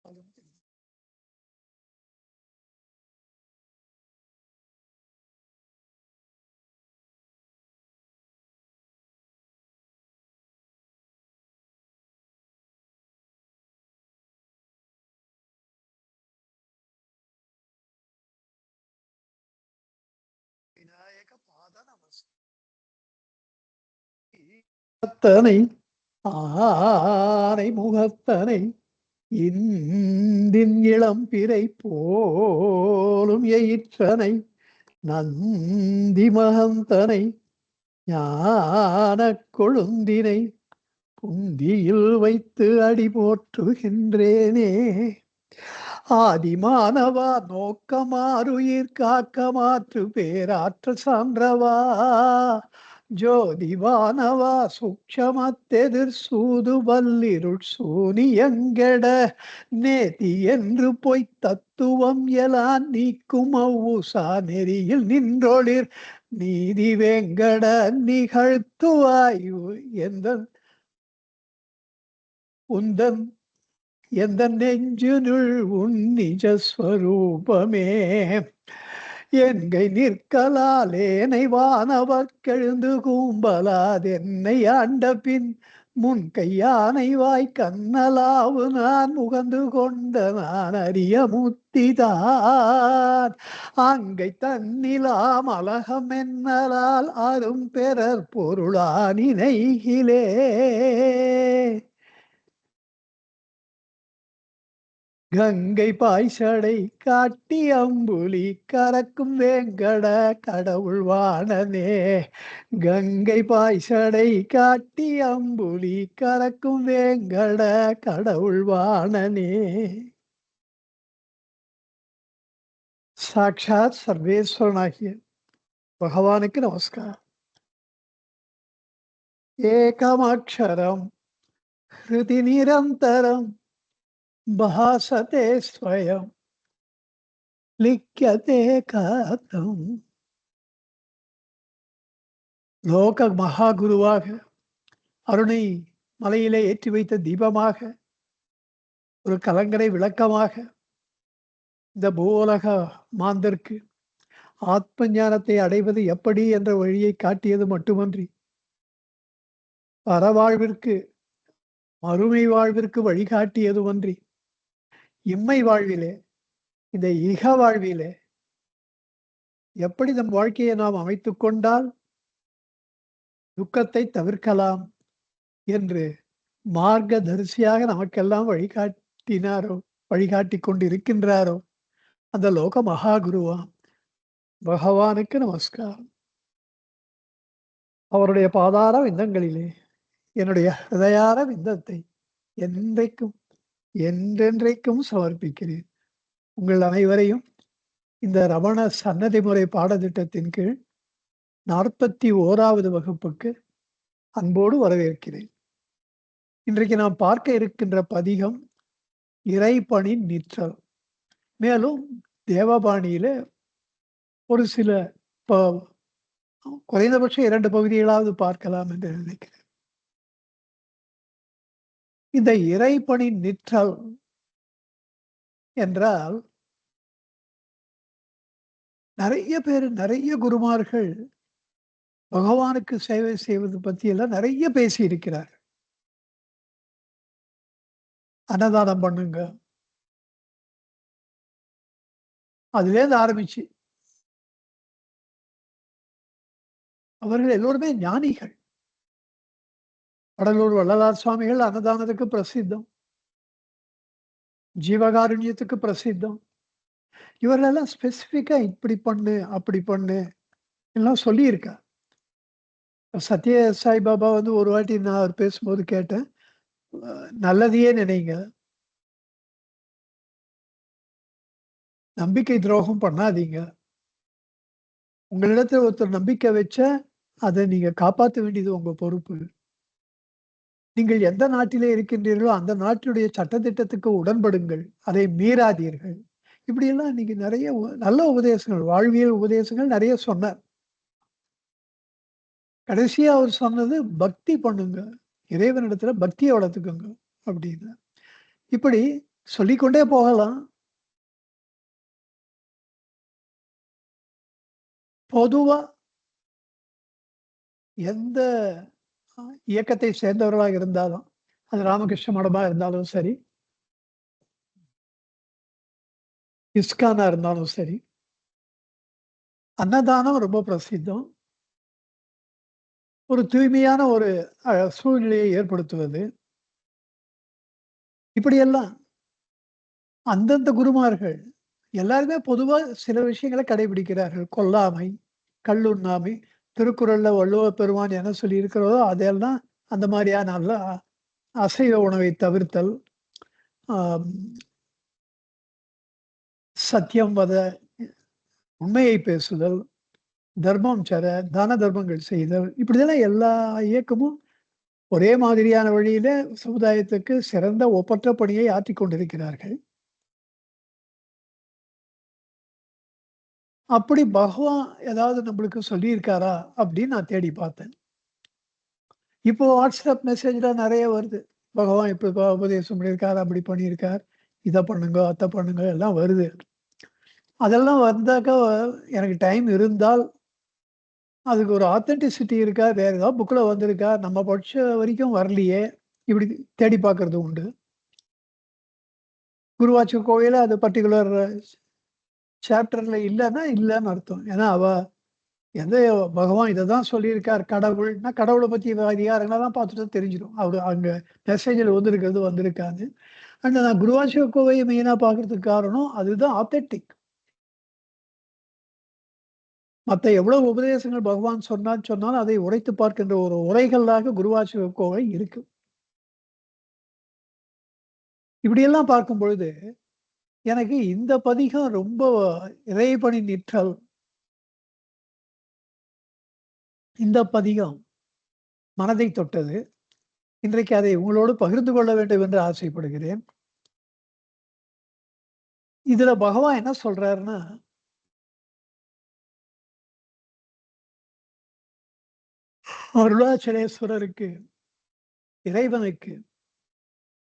விநாயக பாத நமஸ்தனை ஆனை முகத்தனை இந்தின் இளம் பிறை போலும் எயிற்றனை நந்தி மகந்தனை ஞான கொழுந்தினை புந்தியில் வைத்து அடி போற்றுகின்றேனே. ஆதிமானவா நோக்கமாறுயிர் காக்க மாற்று பேராற்ற சான்றவா ஜோதிவானவா சூக்ஷமத்தெதிர் சூது வல்லிருள் சூனியங்கெட நேதி என்று பொய்த் தத்துவம் எலாம் நீக்கும் அவ்வுசா நெறியில் நின்றொளிர் நீதி வேங்கட நிகழ்த்துவாயு உந்தன் எந்த நெஞ்சினுள் உன் நிஜஸ்வரூபமே என்கை நிற்கலால் ஏனை வானவர்க்கெழுந்து கூம்பலாதென்னை ஆண்ட பின் முன் கையானை வாய் கண்ணலாவு நான் முகந்து கொண்ட நான் அறிய முத்திதான் அங்கை தன்னிலாம் அலகம் என்னலால் அரும் பெறற் பொருளானினைகிலே. கங்கை பாய்ச்சடை காட்டி அம்புலி கறக்கும் வேங்கட கடவுள் வாணனே. கங்கை பாய்ச்சடை காட்டி அம்புலி கறக்கும் வேங்கட கடவுள் வாணனே. சாட்சாத் சர்வேஸ்வரனாகிய பகவானுக்கு நமஸ்காரம். ஏகமக்ஷரம் ஹிருதி நிரந்தரம் பாசதே ஸ்வயம் லிக்யதே காத்தம். லோக மகாகுருவாக அருணை மலையிலே ஏற்றி வைத்த தீபமாக ஒரு கலங்கரை விளக்கமாக இந்த பூலக மாந்தருக்கு ஆத்ம ஞானத்தை அடைவது எப்படி என்ற வழியை காட்டியது மட்டுமன்றி பரவாழ்விற்கு மறுமை வாழ்விற்கு வழிகாட்டியதுமன்றி இம்மை வாழ்விலே இந்த இக வாழ்விலே எப்படி நம் வாழ்க்கையை நாம் அமைத்துக் கொண்டால் துக்கத்தை தவிர்க்கலாம் என்று மார்க்க தரிசியாக நமக்கெல்லாம் வழிகாட்டினாரோ வழிகாட்டி கொண்டு இருக்கின்றாரோ அந்த லோக மகாகுருவா பகவானுக்கு நமஸ்காரம். அவருடைய பாதார விந்தங்களிலே என்னுடைய ஹிருதயார விந்தத்தை என்றைக்கும் என்றென்றைக்கும் சமர்ப்பிக்கிறேன். உங்கள் அனைவரையும் இந்த ரமண சன்னதி முறை பாடத்திட்டத்தின் கீழ் 41வது வகுப்புக்கு அன்போடு வரவேற்கிறேன். இன்றைக்கு நாம் பார்க்க இருக்கின்ற பதிகம் இறைபணி நிற்றல். மேலும் தேவபாணியில ஒரு சில குறைந்தபட்சம் 2 பகுதிகளாவது பார்க்கலாம் என்று நினைக்கிறேன். இந்த இறைபணி நிற்றல் என்றால் நிறைய பேர் நிறைய குருமார்கள் பகவானுக்கு சேவை செய்வது பத்தி எல்லாம் நிறைய பேசி இருக்கிறார். அன்னதானம் பண்ணுங்க, அதுலேருந்து ஆரம்பிச்சு அவர்கள் எல்லோருமே ஞானிகள். வடலூர் வள்ளலார் சுவாமிகள் அன்னதானத்துக்கு பிரசித்தம், ஜீவகாருண்யத்துக்கு பிரசித்தம். இவர்களெல்லாம் ஸ்பெசிஃபிக்கா இப்படி பண்ணு அப்படி பண்ணு எல்லாம் சொல்லியிருக்கா. சத்ய சாய்பாபா வந்து ஒரு வாட்டி நான் அவர் பேசும்போது கேட்டேன், நல்லதையே நினைங்க, நம்பிக்கை துரோகம் பண்ணாதீங்க. உங்களிடத்துல ஒருத்தர் நம்பிக்கை வச்ச அதை நீங்க காப்பாற்ற வேண்டியது உங்க பொறுப்பு. நீங்கள் எந்த நாட்டிலே இருக்கின்றீர்களோ அந்த நாட்டினுடைய சட்டத்திட்டத்துக்கு உடன்படுங்கள், அதை மீறாதீர்கள். இப்படியெல்லாம் நீங்க நிறைய நல்ல உபதேசங்கள், வாழ்வியல் உபதேசங்கள் நிறைய சொன்னார். கடைசியா அவர் சொன்னது பக்தி பண்ணுங்க, இறைவனிடத்துல பக்தியை வளர்த்துக்கோங்க அப்படின்னு. இப்படி சொல்லிக்கொண்டே போகலாம். பொதுவா எந்த இயக்கத்தை சேர்ந்தவர்களாக இருந்தாலும், அது ராமகிருஷ்ண மடமா இருந்தாலும் சரி, இஸ்கானா இருந்தாலும் சரி, அன்னதானம் ரொம்ப பிரசித்தம். ஒரு தூய்மையான ஒரு சூழ்நிலையை ஏற்படுத்துவது. இப்படியெல்லாம் அந்தந்த குருமார்கள் எல்லாருமே பொதுவா சில விஷயங்கள கடைபிடிக்கிறார்கள். கொல்லாமை, கள்ளுண்ணாமை, திருக்குறள்ல வள்ளுவ பெருமான் என்ன சொல்லியிருக்கிறதோ, அதெல்லாம் அந்த மாரியான நல்ல அசைவ உணவை தவிர்த்தல், ஆம் சத்தியம் வத, உண்மையை பேசுதல், தர்மம் சர, தான தர்மங்கள் செய்தல், இப்படிதானே எல்லா இயக்கமும் ஒரே மாதிரியான வழியில சமுதாயத்துக்கு சிறந்த ஒப்பற்ற பணியை ஆற்றிக் கொண்டிருக்கிறார்கள். அப்படி பகவான் ஏதாவது நம்மளுக்கு சொல்லியிருக்காரா? அப்படின்னு நான் தேடி பார்த்தேன். இப்போ WhatsApp மெசேஜ்ல நெறைய வருது. பகவான் இப்படி உபதேசம் பண்ணியிருக்கார், அப்படி பண்ணியிருக்கார். இத பண்ணுங்க, அத பண்ணுங்க எல்லாம் வருது. அதெல்லாம் வந்தாக்கா எனக்கு டைம் இருந்தால், அதுக்கு ஒரு ஆத்தென்டிசிட்டி இருக்கா? வேற ஏதாவது புக்ல வந்திருக்கா? நம்ம படிச்ச வரைக்கும் வரலையே! இப்படி தேடி பார்க்கறது உண்டு. குருவாச்ச கோவில்ல அது பர்ட்டிகுலர் சாப்டர்ல இல்லன்னா, இல்லன்னு அர்த்தம். ஏன்னா எந்த பகவான் இத தான் சொல்லியிருக்கார் கடவுள்னா, கடவுள பத்தி அதிகாரங்களெல்லாம் பார்த்துட்டா தெரிஞ்சிரும். அவரு அங்க மெசேஜ்ல வந்திருக்கிறது வந்திருக்கான்னு. அண்ட் நான் குருவாச்ச கோவைய மெயினா பார்க்கறதுக்கு காரணம், அதுதான் ஆத்தென்டிக். மத்த எவ்வளவு உபதேசங்கள் பகவான் சொன்னாலும், அதை உரைத்து பார்க்கின்ற ஒரு உரைகளாக குருவாச்ச கோவை இருக்கு. இப்படியெல்லாம் பார்க்கும் பொழுது, எனக்கு இந்த பதிகம் ரொம்ப இறைபணி நிற்றல். இந்த பதிகம் மனதை தொட்டது. இன்றைக்கு அதை உங்களோடு பகிர்ந்து கொள்ள வேண்டும் என்று ஆசைப்படுகிறேன். இதுல பகவான் என்ன சொல்றாருன்னா, அருணாச்சலேஸ்வரருக்கு, இறைவனுக்கு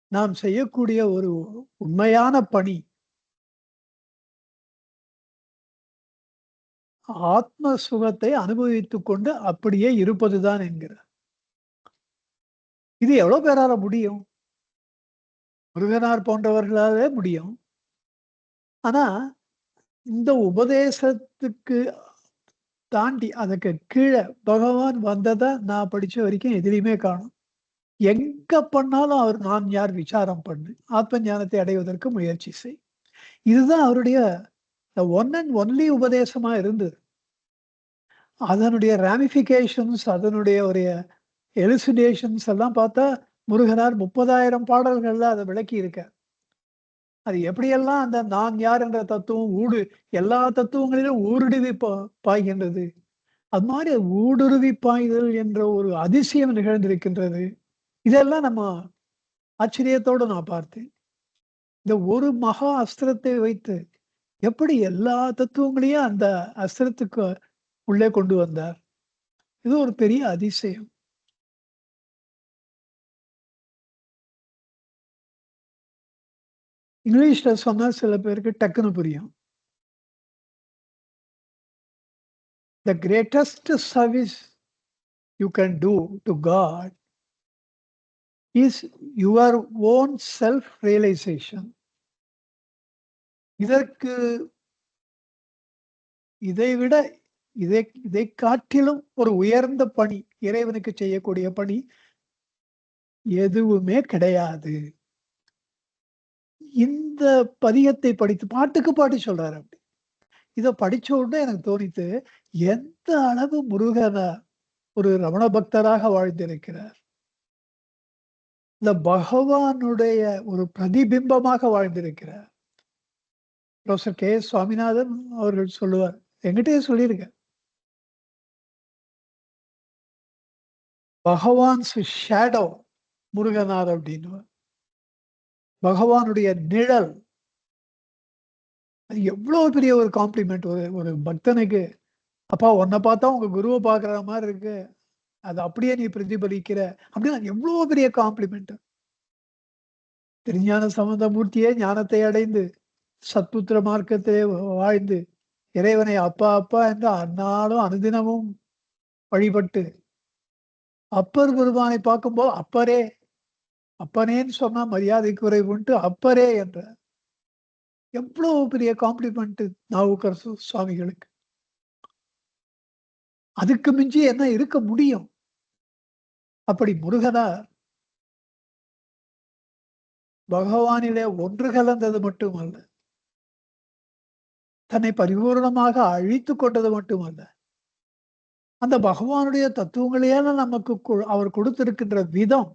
நாம் செய்யக்கூடிய ஒரு உண்மையான பணி, ஆத்ம சுகத்தை அனுபவித்துக் கொண்டு அப்படியே இருப்பதுதான் என்கிறார். இது எவ்வளோ பேரால முடியும்? முருகனார் போன்றவர்களாலே முடியும். ஆனா, இந்த உபதேசத்துக்கு தாண்டி அதுக்கு கீழ பகவான் வந்தத நான் படிச்ச வரைக்கும் எதிலயுமே காணோம். எங்க பண்ணாலும் அவர் நான் யார் விசாரம் பண்ணு. ஆத்ம ஞானத்தை அடைவதற்கு முயற்சி செய். இதுதான் அவருடைய ஒன் அண்ட் ஒன்லி உபதேசமா இருந்தது. அதனுடைய ராமிஃபிகேஷன்ஸ் அதனுடைய ஒரு எலுசிடேஷன்ஸ் எல்லாம் பார்த்தா, முருகனார் 30,000 பாடல்கள்ல அத விளக்கி இருக்கார். அது எப்படியெல்லாம் அந்த நான் யார் என்ற தத்துவம் எல்லா தத்துவங்களிலும் ஊடுருவி பாய்கின்றது. அது மாரி ஊடுருவி பாய்தல் என்ற ஒரு அதிசயம் நிகழ்ந்திருக்கின்றது. இதெல்லாம் நம்ம ஆச்சரியத்தோடு நான் பார்த்தேன். இந்த ஒரு மகா அஸ்திரத்தை வைத்து எப்படி எல்லா தத்துவங்களையும் அந்த அஸ்திரத்துக்கு உள்ளே கொண்டு வந்தார். இது ஒரு பெரிய அதிசயம். இங்கிலீஷ்ல சொன்னா சில பேருக்கு டக்குன்னு புரியும். "The greatest service you can do to God is your own self realisation." இதற்கு இதைவிட இதை இதைக் காட்டிலும் ஒரு உயர்ந்த பணி, இறைவனுக்கு செய்யக்கூடிய பணி எதுவுமே கிடையாது. இந்த பதிகத்தை படித்து பாட்டுக்கு பாடி சொல்றாரு அப்படி. இத படிச்ச உடனே எனக்கு தோணித்து, எந்த அளவு முருகன ஒரு ரமண பக்தராக வாழ்ந்திருக்கிறார். இந்த பகவானுடைய ஒரு பிரதிபிம்பமாக வாழ்ந்திருக்கிறார். Professor K S. சுவாமிநாதன் அவர்கள் சொல்லுவார். என்கிட்டயே சொல்லியிருக்கார். பகவான்ஸ் ஷேடோ முருகனார் அப்படின்னுவார். பகவானுடைய நிழல். அது எவ்வளோ பெரிய ஒரு காம்ப்ளிமெண்ட் ஒரு ஒரு பக்தனுக்கு. "அப்பா உன்ன பார்த்தா உங்க குருவ பார்க்குற மாரி இருக்கு. அது அப்படியே நீ பிரதிபலிக்கிற." அப்படின்னா எவ்வளோ பெரிய காம்ப்ளிமெண்ட். திருஞான சம்பந்தமூர்த்தியே ஞானத்தை அடைந்து சத்புத்திர மார்க்கத்திலே வாழ்ந்து இறைவனை அப்பா அப்பா என்று அந்நாளும் அனுதினமும் வழிபட்டு அப்பர் பெருமானை பார்க்கும்போது அப்பரே அப்பனேன்னு சொன்னா மரியாதை குறைவுன்ட்டு அப்பரே என்ற எவ்வளவு பெரிய காம்ப்ளிமெண்ட் நாவுக்கரசு சுவாமிகளுக்கு. அதுக்கு மிஞ்சி என்ன இருக்க முடியும்? அப்படி முருகனார் பகவானிலே ஒன்று கலந்தது மட்டுமல்ல, தன்னை பரிபூர்ணமாக அழித்துக் கொண்டது மட்டுமல்ல, அந்த பகவானுடைய தத்துவங்களையே நமக்கு அவர் கொடுத்திருக்கின்ற விதம்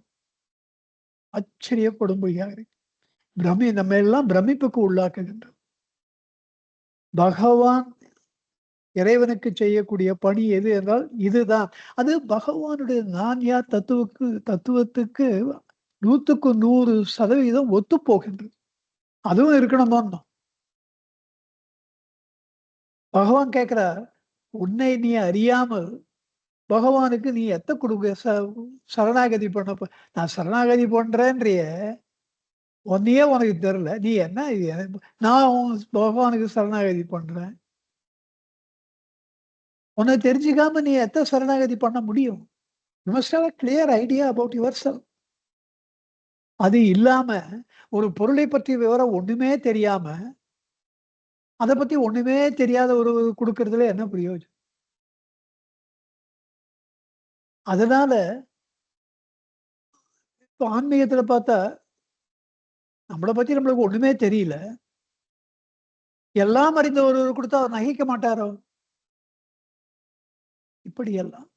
ஆச்சரியப்படும்படியாக இருக்கு. நம்ம எல்லாம் பிரமிப்புக்கு உள்ளாக்குகின்றோம். பகவான் இறைவனுக்கு செய்யக்கூடிய பணி எது என்றால் இதுதான். அது பகவானுடைய நான் யார் தத்துவத்துக்கு 100க்கு 100% ஒத்து போகின்றது. அதுவும் இருக்கணுமோ. பகவான் கேட்கிறார், உன்னை நீ அறியாமல் பகவானுக்கு நீ எத்த கொடுக்க சரணாகதி பண்ண நான் சரணாகதி பண்றேன்றிய உன்னையே உனக்கு தெரியல. நீ என்ன நான் பகவானுக்கு சரணாகதி பண்றேன். உன்னை தெரிஞ்சுக்காம நீ எத்த சரணாகதி பண்ண முடியும்? You must have a clear idea about yourself. அது இல்லாம ஒரு பொருளை பற்றிய விவரம் ஒண்ணுமே தெரியாம, அத பத்தி ஒண்ணுமே தெரியாத ஒரு குடுக்கறதுல என்ன பிரயோஜனம்? அதனால இப்ப ஆன்மீகத்துல பார்த்தா, நம்மள பத்தி நம்மளுக்கு ஒண்ணுமே தெரியல. எல்லாம் அறிந்த ஒருவர் குடுத்தா அவர் நகைக்க மாட்டாரோ? இப்படியெல்லாம்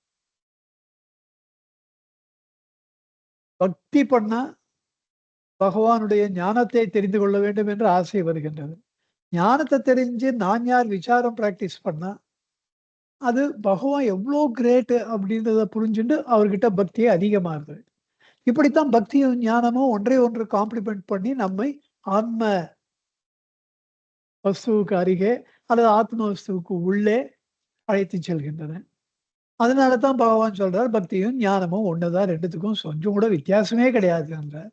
பக்தி பண்ணா பகவானுடைய ஞானத்தை தெரிந்து கொள்ள வேண்டும் என்று ஆசை வருகின்றது. ஞானத்தை தெரிஞ்சு நான் யார் விசாரம் பிராக்டிஸ் பண்ணா, அது பகவான் எவ்வளோ கிரேட் அப்படின்றத புரிஞ்சுட்டு அவர்கிட்ட பக்தியே அதிகமாகுது. இப்படித்தான் பக்தியும் ஞானமும் ஒன்றை ஒன்று காம்ப்ளிமெண்ட் பண்ணி நம்மை ஆன்ம வஸ்துவுக்கு அருகே அல்லது ஆத்ம வஸ்துவுக்கு உள்ளே அழைத்து செல்கின்றன. அதனால தான் பகவான் சொல்றார், பக்தியும் ஞானமும் ஒண்ணுதான், ரெண்டுத்துக்கும் கொஞ்சம் கூட வித்தியாசமே கிடையாது என்றார்.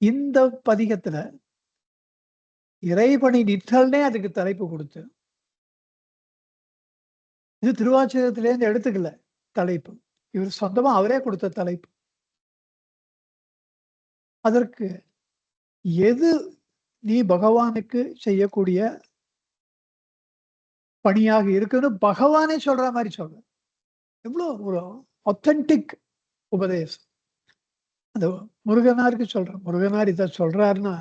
இந்த பதிகத்துல இறைபணி நிற்றல்னே அதுக்கு தலைப்பு கொடுத்து, இது திருவாச்சகத்திலேருந்து எடுத்துக்கல தலைப்பு. இவர் சொந்தமா அவரே கொடுத்த தலைப்பு. அதற்கு எது நீ பகவானுக்கு செய்யக்கூடிய பணியாக இருக்குன்னு பகவானே சொல்ற மாதிரி சொல்ற. எவ்வளவு ஒரு ஒத்தன்டிக் உபதேசம். அந்த முருகனாருக்கு சொல்றேன். முருகனார் இதை சொல்றாருன்னா,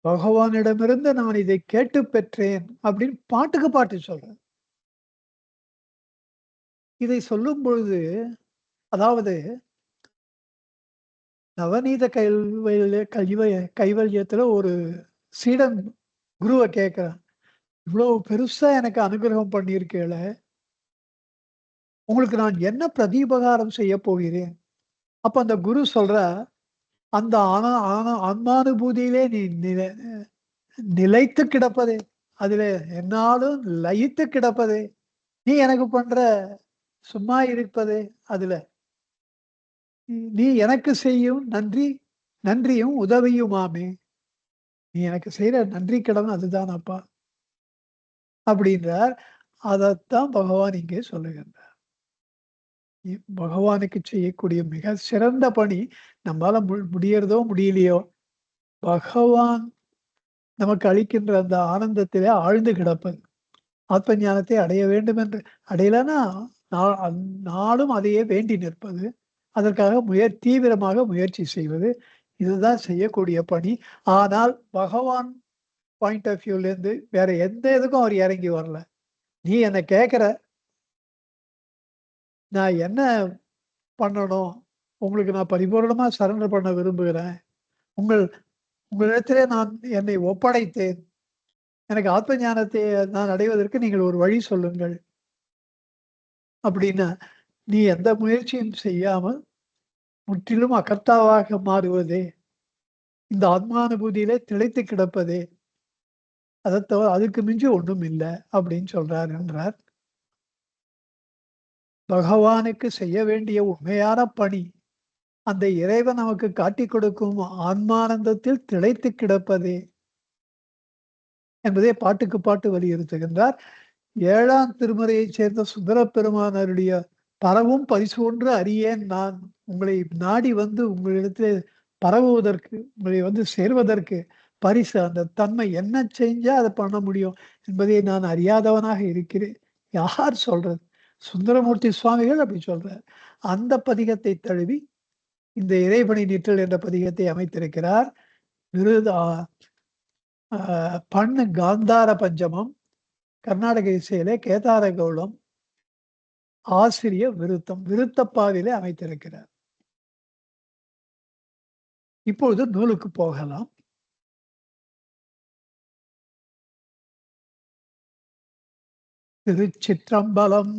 பகவானிடமிருந்து நான் இதை கேட்டு பெற்றேன் அப்படின்னு பாட்டுக்கு பாட்டு சொல்றேன். இதை சொல்லும் பொழுது, அதாவது நவநீத கைவல்யத்துல ஒரு சீடன் குருவை கேட்கிறான், இவ்வளவு பெருசா எனக்கு அனுகிரகம் பண்ணியிருக்கேள, உங்களுக்கு நான் என்ன பிரதிபகாரம் செய்ய போகிறேன்? அப்ப அந்த குரு சொல்ற, அந்த ஆன்மானுபூதியிலே நீ நிலைத்து கிடப்பதே, அதுல என்னாலும் லயித்து கிடப்பதே, நீ எனக்கு பண்ற சும்மா இருப்பதே, அதுல நீ எனக்கு செய்யும் நன்றியும் உதவியுமாமே, நீ எனக்கு செய்யற நன்றி கடன் அதுதான் அப்பா அப்படின்றார். அதைத்தான் பகவான் இங்கே சொல்லுகின்றார். பகவானுக்கு செய்யக்கூடிய மிக சிறந்த பணி, நம்மால முடியறதோ முடியலையோ, பகவான் நமக்கு அளிக்கின்ற அந்த ஆனந்தத்திலே ஆழ்ந்து கிடப்பது. ஆத்ம ஞானத்தை அடைய வேண்டும் என்று அடையலன்னா நாளும் அதையே வேண்டி நிற்பது, அதற்காக தீவிரமாக முயற்சி செய்வது, இதுதான் செய்யக்கூடிய பணி. ஆனால் பகவான் பாயிண்ட் ஆஃப் வியூல இருந்து வேற எந்த இதுக்கும் அவர் இறங்கி வரல. நீ என்ன கேட்கிற, நான் என்ன பண்ணணும், உங்களுக்கு நான் பரிபூர்ணமா சரண்டர் பண்ண விரும்புகிறேன், உங்களிடத்திலே நான் என்னை ஒப்படைத்தேன், எனக்கு ஆத்ம ஞானத்தை நான் அடைவதற்கு நீங்கள் ஒரு வழி சொல்லுங்கள் அப்படின்னா, நீ எந்த முயற்சியும் செய்யாமல் முற்றிலும் அகர்த்தாவாக மாறுவதே, இந்த ஆத்மானுபூதியிலே திளைத்து கிடப்பதே, அதை தவிர அதுக்கு மிஞ்சி ஒன்றும் இல்லை அப்படின்னு சொல்றார் என்றார். பகவானுக்கு செய்ய வேண்டிய உண்மையான பணி அந்த இறைவன் நமக்கு காட்டிக் கொடுக்கும் ஆன்மானந்தத்தில் திளைத்து கிடப்பதே என்பதை பாட்டுக்கு பாட்டு வலியுறுத்துகின்றார். 7ஆம் திருமுறையைச் சேர்ந்த சுந்தரப் பெருமானாருடைய "பரவும் பரிசோன்று அறியேன் நான்" உங்களை நாடி வந்து உங்களிடத்திலே பரவுவதற்கு, உங்களை வந்து சேர்வதற்கு பரிசு அந்த தன்மை என்ன செஞ்சா அத பண்ண முடியும் என்பதை நான் அறியாதவனாக இருக்கிறேன். யார் சொல்றது? சுந்தரமூர்த்தி சுவாமிகள் அப்படி சொல்றார். அந்த பதிகத்தை தழுவி இந்த இறைபணி நிற்றல் என்ற பதிகத்தை அமைத்திருக்கிறார். விருது பண்ணு காந்தார பஞ்சமம், கர்நாடக இசையிலே கேதார கௌளம், ஆசிரியர் விருத்தம். விருத்தப்பாவிலே அமைத்திருக்கிறார். இப்பொழுது நூலுக்கு போகலாம். திருச்சிற்றம்பலம்.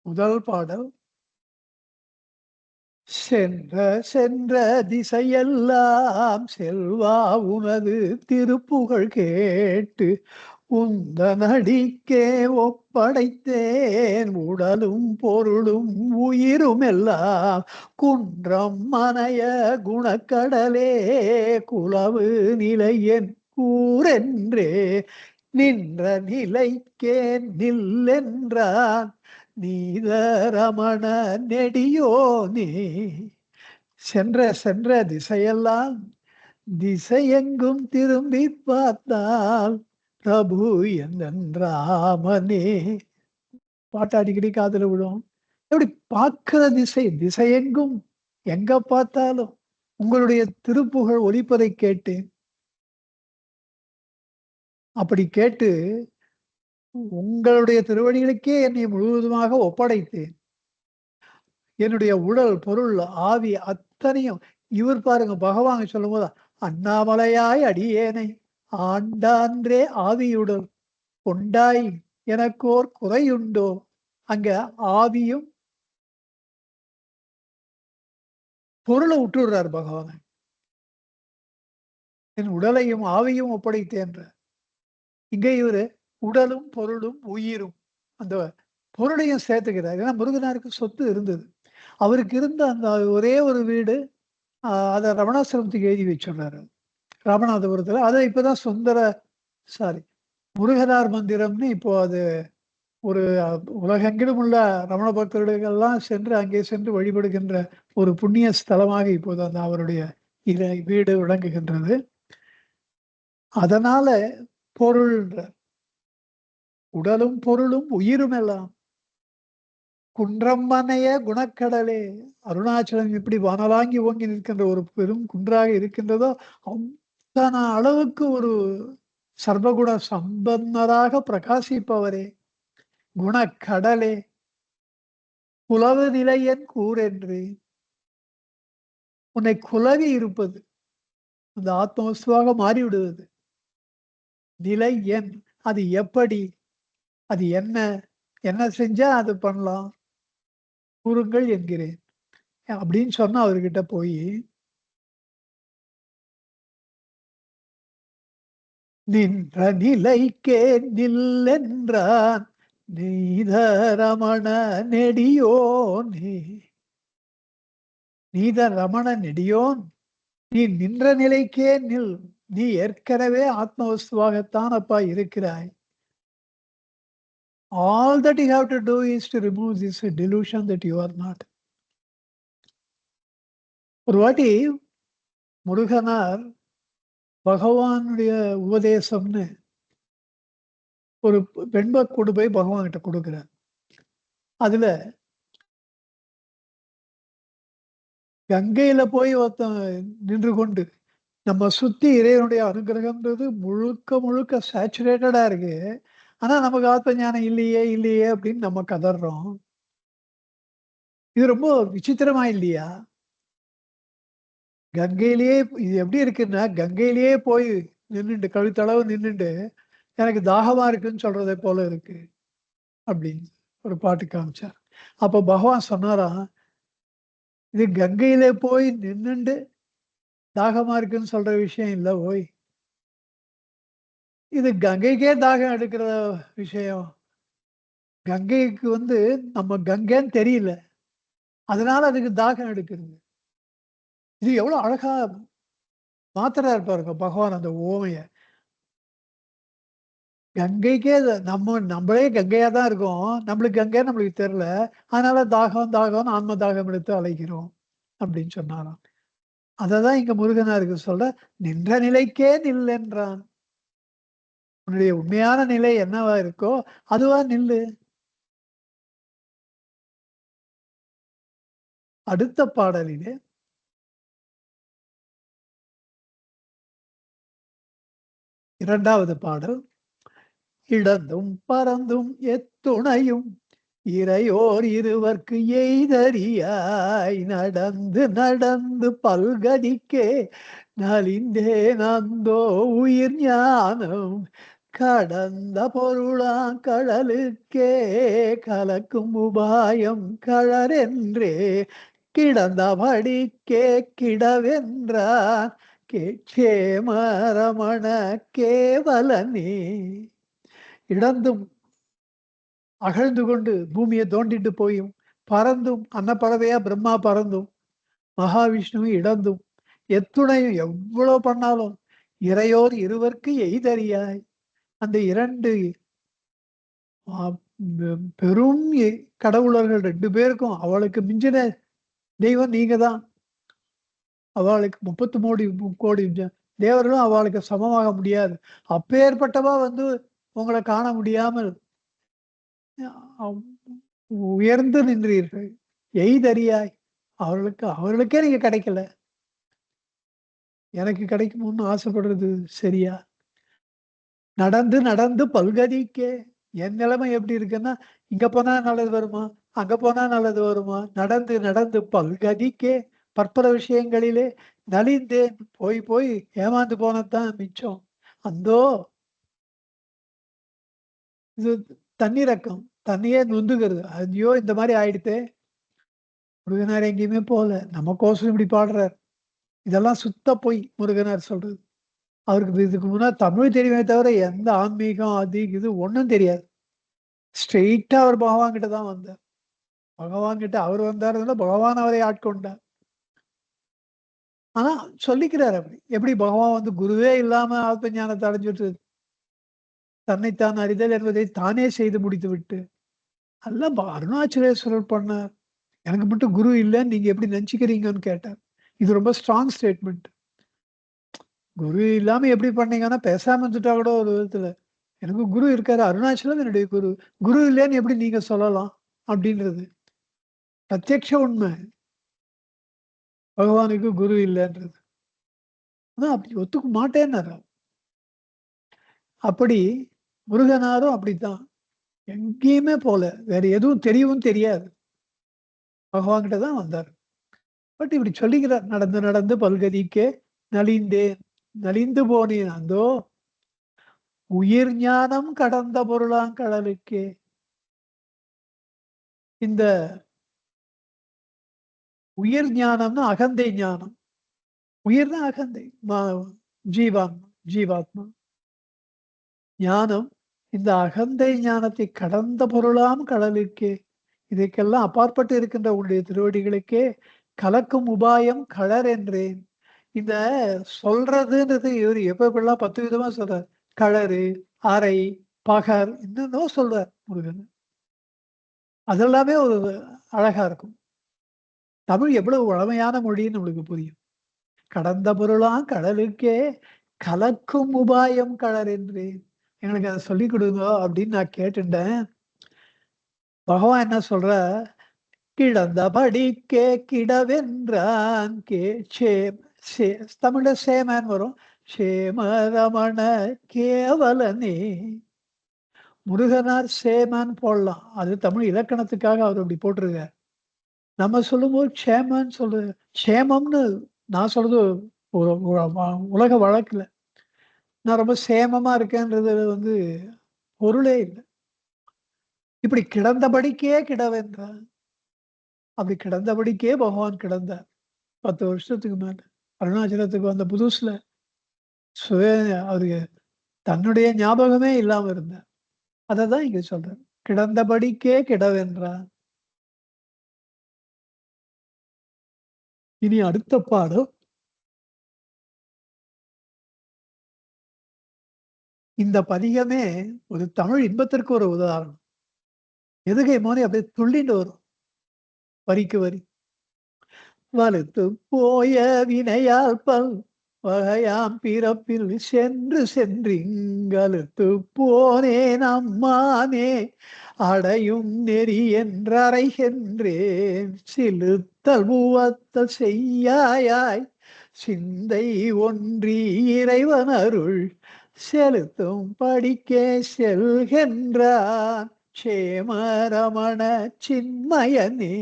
முதல் பாடல். சென்ற சென்ற திசையெல்லாம் செல்வா உனது திருப்புகழ் கேட்டு உந்தனடிக்கே ஒப்படைத்தேன் உடலும் பொருளும் உயிரும் எல்லாம் குன்றம் மனைய குணக்கடலே குலவு நிலையென் கூரென்றே நின்ற நிலைக்கே நில்லென்றான் நீதரமண நெடியோனே. சென்ற சென்ற திசையெல்லாம் திசையெங்கும் திரும்பி பார்த்தால் பிரபு என்றாமனே. பாட்டு அடிக்கடி காதுல விடும். எப்படி பார்க்கிற திசை திசையெங்கும் எங்க பார்த்தாலும் உங்களுடைய திருப்புகழ் ஒலிப்பதை கேட்டேன். அப்படி கேட்டு உங்களுடைய திருவடிகளுக்கே என்னை முழுவதுமாக ஒப்படைத்தேன். என்னுடைய உடல், பொருள், ஆவி அத்தனையும் இவர் பாருங்க பகவான் சொல்லும்போது, "அண்ணாமலையாய் அடியேனை ஆண்டான்றே ஆவியுடல் கொண்டாய் எனக்கோர் குறையுண்டோ?" அங்க ஆவியும் பொருளை விட்டுடுறார் பகவான். என் உடலையும் ஆவியும் ஒப்படைத்தேன்ற. இங்க இவரு உடலும், பொருளும், உயிரும் அந்த பொருளையும் சேர்த்துக்கிறார். ஏன்னா முருகனாருக்கு சொத்து இருந்தது. அவருக்கு இருந்த அந்த ஒரே ஒரு வீடு, அத ரமணாசிரமத்துக்கு எழுதி வச்சுடுறாரு. ராமநாதபுரத்துல. அத இப்பதான் சாரி முருகனார் மந்திரம்னு இப்போ அது ஒரு உலகெங்கிலும் உள்ள ரமண பக்தர்களெல்லாம் சென்று அங்கே சென்று வழிபடுகின்ற ஒரு புண்ணிய ஸ்தலமாக இப்போது அந்த அவருடைய வீடு விளங்குகின்றது. அதனால பொருள்ன்ற உடலும் பொருளும் உயிரும் எல்லாம் குன்றம்மனைய குணக்கடலே. அருணாச்சலம் எப்படி வானலாங்கி ஓங்கி நிற்கின்ற ஒரு பெரும் குன்றாக இருக்கின்றதோ, அத்தனை அளவுக்கு ஒரு சர்வகுண சம்பன்னராக பிரகாசிப்பவரே, குணக்கடலே, குலவு நிலையன் கூரென்று. உன்னை குலவி இருப்பது, அந்த ஆத்மவஸ்துவாக மாறிவிடுவது. நிலை என், அது எப்படி, அது என்ன, என்ன செஞ்சா அது பண்ணலாம், கூறுங்கள் என்கிறேன் அப்படின்னு சொன்னா அவர்கிட்ட போய், நின்ற நிலைக்கே நில்லென்றான் நீதரமண நெடியோனே. நீத ரமண நெடியோன், நீ நின்ற நிலைக்கே நில். நீ ஏற்கனவே ஆத்மவஸ்துவாகத்தான் அப்பா இருக்கிறாய். All that you have to do is to remove this delusion that you are not. ஒரு வாட்டி முருகனார் பகவானுடைய உபதேசம்னு ஒரு வெண்ப கொண்டு போய் பகவான் கிட்ட கொடுக்கிறார். அதுல கங்கையில போய் ஒருத்தன் நின்று கொண்டு நம்ம சுத்தி இறைவனுடைய அனுகிரகம்ன்றது முழுக்க முழுக்க சேச்சுரேட்டடா இருக்கு. ஆனா நமக்கு ஆத்ம ஞானம் இல்லையே இல்லையே அப்படின்னு நம்ம கதறோம். இது ரொம்ப விசித்திரமா இல்லையா? கங்கையிலேயே இது எப்படி இருக்குன்னா, கங்கையிலேயே போய் நின்னுட்டு கழுத்தளவு நின்னுட்டு எனக்கு தாகமா இருக்குன்னு சொல்றதை போல இருக்கு அப்படின்னு ஒரு பாட்டு காமிச்சார். அப்ப பகவான் சொன்னாராம், இது கங்கையிலே போய் நின்னுண்டு தாகமா இருக்குன்னு சொல்ற விஷயம் இல்ல ஓய். இது கங்கைக்கே தாகம் எடுக்கிற விஷயம். கங்கைக்கு நம்ம கங்கைன்னு தெரியல. அதனால அதுக்கு தாகம் எடுக்குது. இது எவ்வளவு அழகா மாத்துறாரு பாருங்க பகவான் அந்த உவமைய. கங்கைக்கே நம்மளே கங்கையா தான் இருக்கோம். நம்மளுக்கு கங்கை நம்மளுக்கு தெரியல. அதனால தாகம் தாகம்னு ஆன்ம தாகம் எடுத்து அலைகிறோம். அப்படின்னு சொன்னாராம். அததான் இங்க முருகனாருக்கு சொல்ற, "நின்ற நிலைக்கே நில்" என்றான். உன்னுடைய உண்மையான நிலை என்னவா இருக்கோ, அதுவா நில்லு. அடுத்த பாடலிலே 2வது பாடல். "இடந்தும் பரந்தும் எத்துணையும் இறையோர் இருவர்க்கு எய்தறியாய் நடந்து நடந்து பல்கதிக்கே நலிந்தேன் அந்தோ உயிர் ஞானம் கடந்த பொருளாம் கடலுக்கே கலக்கும் உபாயம் கழறென்றே கிடந்தபடிக்கே கிடவென்றான் கேட்சேமரமண கேவலனே." இடந்தும் அகழ்ந்து கொண்டு பூமியை தோண்டிட்டு போயும், பறந்தும் அன்னப்பறவையா பிரம்மா பறந்தும், மகாவிஷ்ணுவும் இடந்தும், எத்துணையும் எவ்வளோ பண்ணாலும், இறையோர் இருவர்க்கு எய்தறியாய். அந்த 2 அ பெரும் கடவுளர்கள் 2 பேருக்கும் அவளுக்கு மிஞ்சின தெய்வம் நீங்க தான். அவளுக்கு 33 கோடி தேவர்களும் அவளுக்கு சமமாக முடியாது. அப்பேற்பட்டவா வந்து உங்கள காண முடியாமல் அவ் உயர்ந்து நின்றீர்கள். எய்தறியாய். அவர்களுக்கே நீங்க கிடைக்கல. எனக்கு கிடைக்குமோன்னு ஆசைப்படுறது சரியா? நடந்து நடந்து பல்கதிக்கே. என் நிலைமை எப்படி இருக்குன்னா, இங்க போனா நல்லது வருமா? அங்க போனா நல்லது வருமா? நடந்து நடந்து பல்கதிக்கே பற்பல விஷயங்களிலே நலிந்தேன். போய் போய் ஏமாந்து போனது தான் மிச்சம். அந்தோ இது தன்னிரக்கம். தன்னையே நொந்துகிறது. ஐயோ! இந்த மாரி ஆயிடுத்தே. முருகனார் எங்கேயுமே போல. நமக்கோசரம் இப்படி பாடுறார். இதெல்லாம் சுத்த பொய் முருகனார் சொல்றது. அவருக்கு இதுக்கு முன்னாடி தமிழ் தெரியுமே தவிர எந்த ஆன்மீகம் அது இது ஒண்ணும் தெரியாது. ஸ்ட்ரெயிட்டா அவர் பகவான் கிட்ட தான் வந்தார். பகவான் கிட்ட அவர் வந்தாருன்னா பகவான் அவரை ஆட்கொண்டார். ஆனா சொல்லிக்கிறார் அப்படி. எப்படி பகவான் வந்து குருவே இல்லாம ஆத்ம ஞானத்த அடைஞ்சுட்டு தன்னைத்தான் அறிதல் என்பதை தானே செய்து முடித்துவிட்டு, அதெல்லாம் அருணாச்சலேஸ்வரர் பண்ணார். எனக்கு மட்டும் குரு இல்லன்னு நீங்க எப்படி நெனச்சுக்கிறீங்கன்னு கேட்டார். இது ரொம்ப ஸ்ட்ராங் ஸ்டேட்மெண்ட். குரு இல்லாம எப்படி பண்ணீங்கன்னா, பேசாம இருந்துட்டா கூட ஒரு விதத்துல. எனக்கு குரு இருக்காரு. அருணாச்சலம் என்னுடைய குரு. குரு இல்லன்னு எப்படி நீங்க சொல்லலாம்? அப்படின்றது. பிரத்யக்ஷ உண்மை. பகவானுக்கு குரு இல்லன்றது. ஆனா அப்படி ஒத்துக்க மாட்டேன்னாரு. அப்படி முருகனாரும் அப்படித்தான். எங்கேயுமே போல. வேற எதுவும் தெரியவும் தெரியாது. பகவான் கிட்ட தான் வந்தாரு. பட் இப்படி சொல்லிக்கிறார். நடந்து நடந்து பல்கதிக்கே நலிந்தேன். நலிந்து போனேன். அந்தோ உயிர் ஞானம் கடந்த பொருளாங்கடலுக்கே. இந்த உயிர் ஞானம்னா அகந்தை ஞானம். உயிர்னா அகந்தை. ஜீவாத்மா ஜீவாத்மா. ஞானம் இந்த அகந்தை ஞானத்தை கடந்த பொருளாம் கடலுக்கே. இதுக்கெல்லாம் அப்பாற்பட்டு இருக்கின்ற உன்னுடைய திருவடிகளுக்கே கலக்கும் உபாயம் களர் என்றேன். இந்த சொல்றதுன்றது இவரு எப்ப எப்படிலாம் 10 விதமா சொல்றார். களறு, அறை, பகர் என்னென்னவோ சொல்றார் முருகன். அதெல்லாமே ஒரு அழகா இருக்கும். தமிழ் எவ்வளவு வளமையான மொழின்னு நம்மளுக்கு புரியும். கடந்த பொருளாம் கடலுக்கே கலக்கும் உபாயம் களர் என்றேன். எங்களுக்கு அத சொல்லிக் குடுங்க அப்படின்னு நான் கேட்டுண்டேன். பகவான் என்ன சொல்றார், "கிடந்தபடிக்கே கிடவென்றான் சேம் சே தமிழ்ல சேமன்னு வரும். சேமரமண கேவலனே." முருகனார் சேமன்னு போடலாம். அது தமிழ் இலக்கணத்துக்காக அவர் அப்படி போட்டிருக்கார். நம்ம சொல்லும்போது க்ஷேமன்னு க்ஷேமம்னு நான் சொல்றது ஒரு உலக வழக்குல. நான் ரொம்ப சேமமா இருக்கேன்றது வந்து பொருளே இல்ல. இப்படி கிடந்தபடிக்கே கிடவென்றான். அப்படி கிடந்தபடிக்கே பகவான் கிடந்தார். 10 வருஷத்துக்கு மேல. அருணாச்சலத்துக்கு வந்த புதுசுல சுய அவருக்கு தன்னுடைய ஞாபகமே இல்லாம இருந்தார். அததான் இங்க சொல்றார். கிடந்தபடிக்கே கிடவென்றான். இனி அடுத்த பாடம், இந்த பதிகமே ஒரு தமிழ் இன்பத்திற்கு ஒரு உதாரணம். எதுகை மாரி அப்படியே துள்ளிண்டு வரும். வரிக்கு வரி. வலுத்துப் போய வினையால் வகையாம் பிறப்பில் சென்று சென்றிங்கழுத்துப் போனேன் அம்மானே அடையும் நெறி என்றறைகின்றேன் சிலுத்தல் மூவத்தல் செய்யாயாய் சிந்தை ஒன்றி இறைவன் அருள் செலுத்தும் படிக்கே செல்கின்றான் சேமரமண சின்மயனே.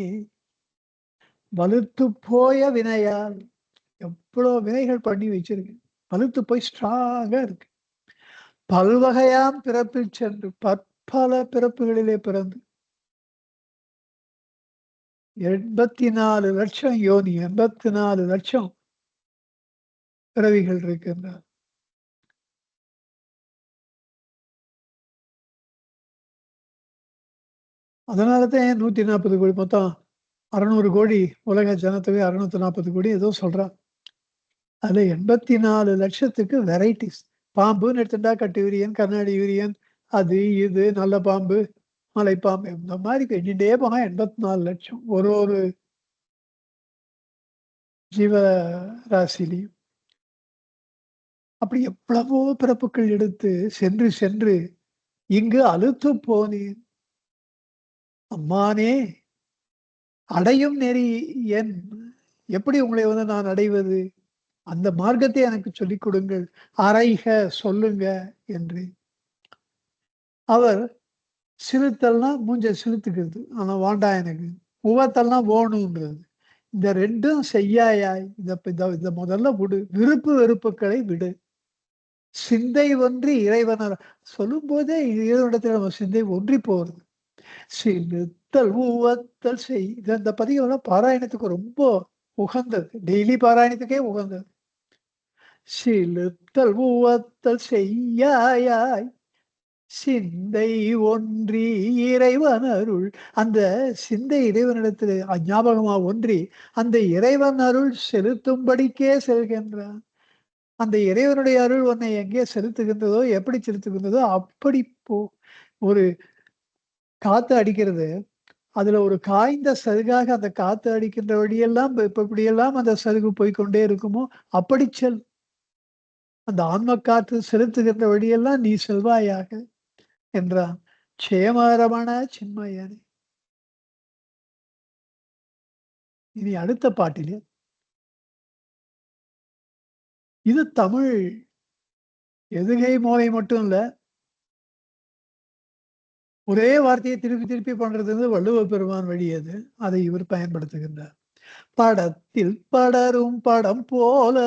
வலுத்து போய வினையால், எவ்வளோ வினைகள் பண்ணி வச்சிருக்கு. வலுத்து போய் ஸ்ட்ராங்கா இருக்கு. பல்வகையாம் பிறப்பில் சென்று பற்பல பிறப்புகளிலே பிறந்து 84 லட்சம் யோனி, 84 லட்சம் பிறவிகள் இருக்கின்றார். அதனால தான் 140 கோடி, மொத்தம் 600 கோடி உலக ஜனத்தொகை, 640 கோடி ஏதோ சொல்றான். அதுல 84 லட்சத்துக்கு வெரைட்டிஸ். பாம்புன்னு எடுத்துட்டா கட்டு விரியன், கண்ணாடி விரியன், அது இது நல்ல பாம்பு, மலைப்பாம்பு, இந்த மாதிரி எண்ணிட்டே போனா 84 லட்சம் ஒரு ஒரு ஜீவ ராசிலையும். அப்படி எவ்வளவோ பிறப்புகள் எடுத்து சென்று சென்று இங்கு அலுத்து போனேன் அம்மானே அடையும் நெறி என், எப்படி உங்களை நான் அடைவது, அந்த மார்க்கத்தை எனக்கு சொல்லிக் கொடுங்கள், அறைக சொல்லுங்க என்று. அவர் சிறுத்தல்னா மூஞ்ச சிலுத்துக்கிறது, ஆனா வாண்டா எனக்கு. உவத்தல்னா ஓணுன்றது. இந்த ரெண்டும் செய்யாயாய், இத முதல்ல விடு, விருப்பு வெறுப்புகளை விடு. சிந்தை ஒன்றி இறைவனர் சொல்லும் போதே இறைவனிடத்தில் நம்ம சிந்தை ஒன்றி போறது. சிலுத்தல் உவத்தல் செய், இந்த பதிகம் பாராயணத்துக்கு ரொம்ப உகந்தது. டெய்லி பாராயணத்துக்கே உகந்தது. சிலுத்தல் உவத்தல் செய்யாயாய் சிந்தை ஒன்றி இறைவன் அருள். அந்த சிந்தை இறைவனிடத்தில் ஞாபகமா ஒன்றி அந்த இறைவன் அருள் செலுத்தும்படிக்கே செல்கின்றான். அந்த இறைவனுடைய அருள் உன்னை எங்கே செலுத்துகின்றதோ, எப்படி செலுத்துகின்றதோ அப்படி போ. ஒரு காத்து அடிக்கிறது, அதுல ஒரு காய்ந்த சருகாக அந்த காத்து அடிக்கின்ற வழியெல்லாம் இப்படியெல்லாம் அந்த சருகு போய்கொண்டே இருக்குமோ அப்படி செல். அந்த ஆன்ம காற்று செலுத்துகின்ற வழியெல்லாம் நீ செல்வாயாக என்றான். சேமரமண சின்மயனே. இனி அடுத்த பாட்டிலே, இது தமிழ் எதுகை மோனை மட்டும் இல்ல, ஒரே வார்த்தையை திருப்பி திருப்பி பண்றது வள்ளுவ பெருமான் வழி அது. அதை இவர் பயன்படுத்துகின்றார். படத்தில் படரும் படம் போல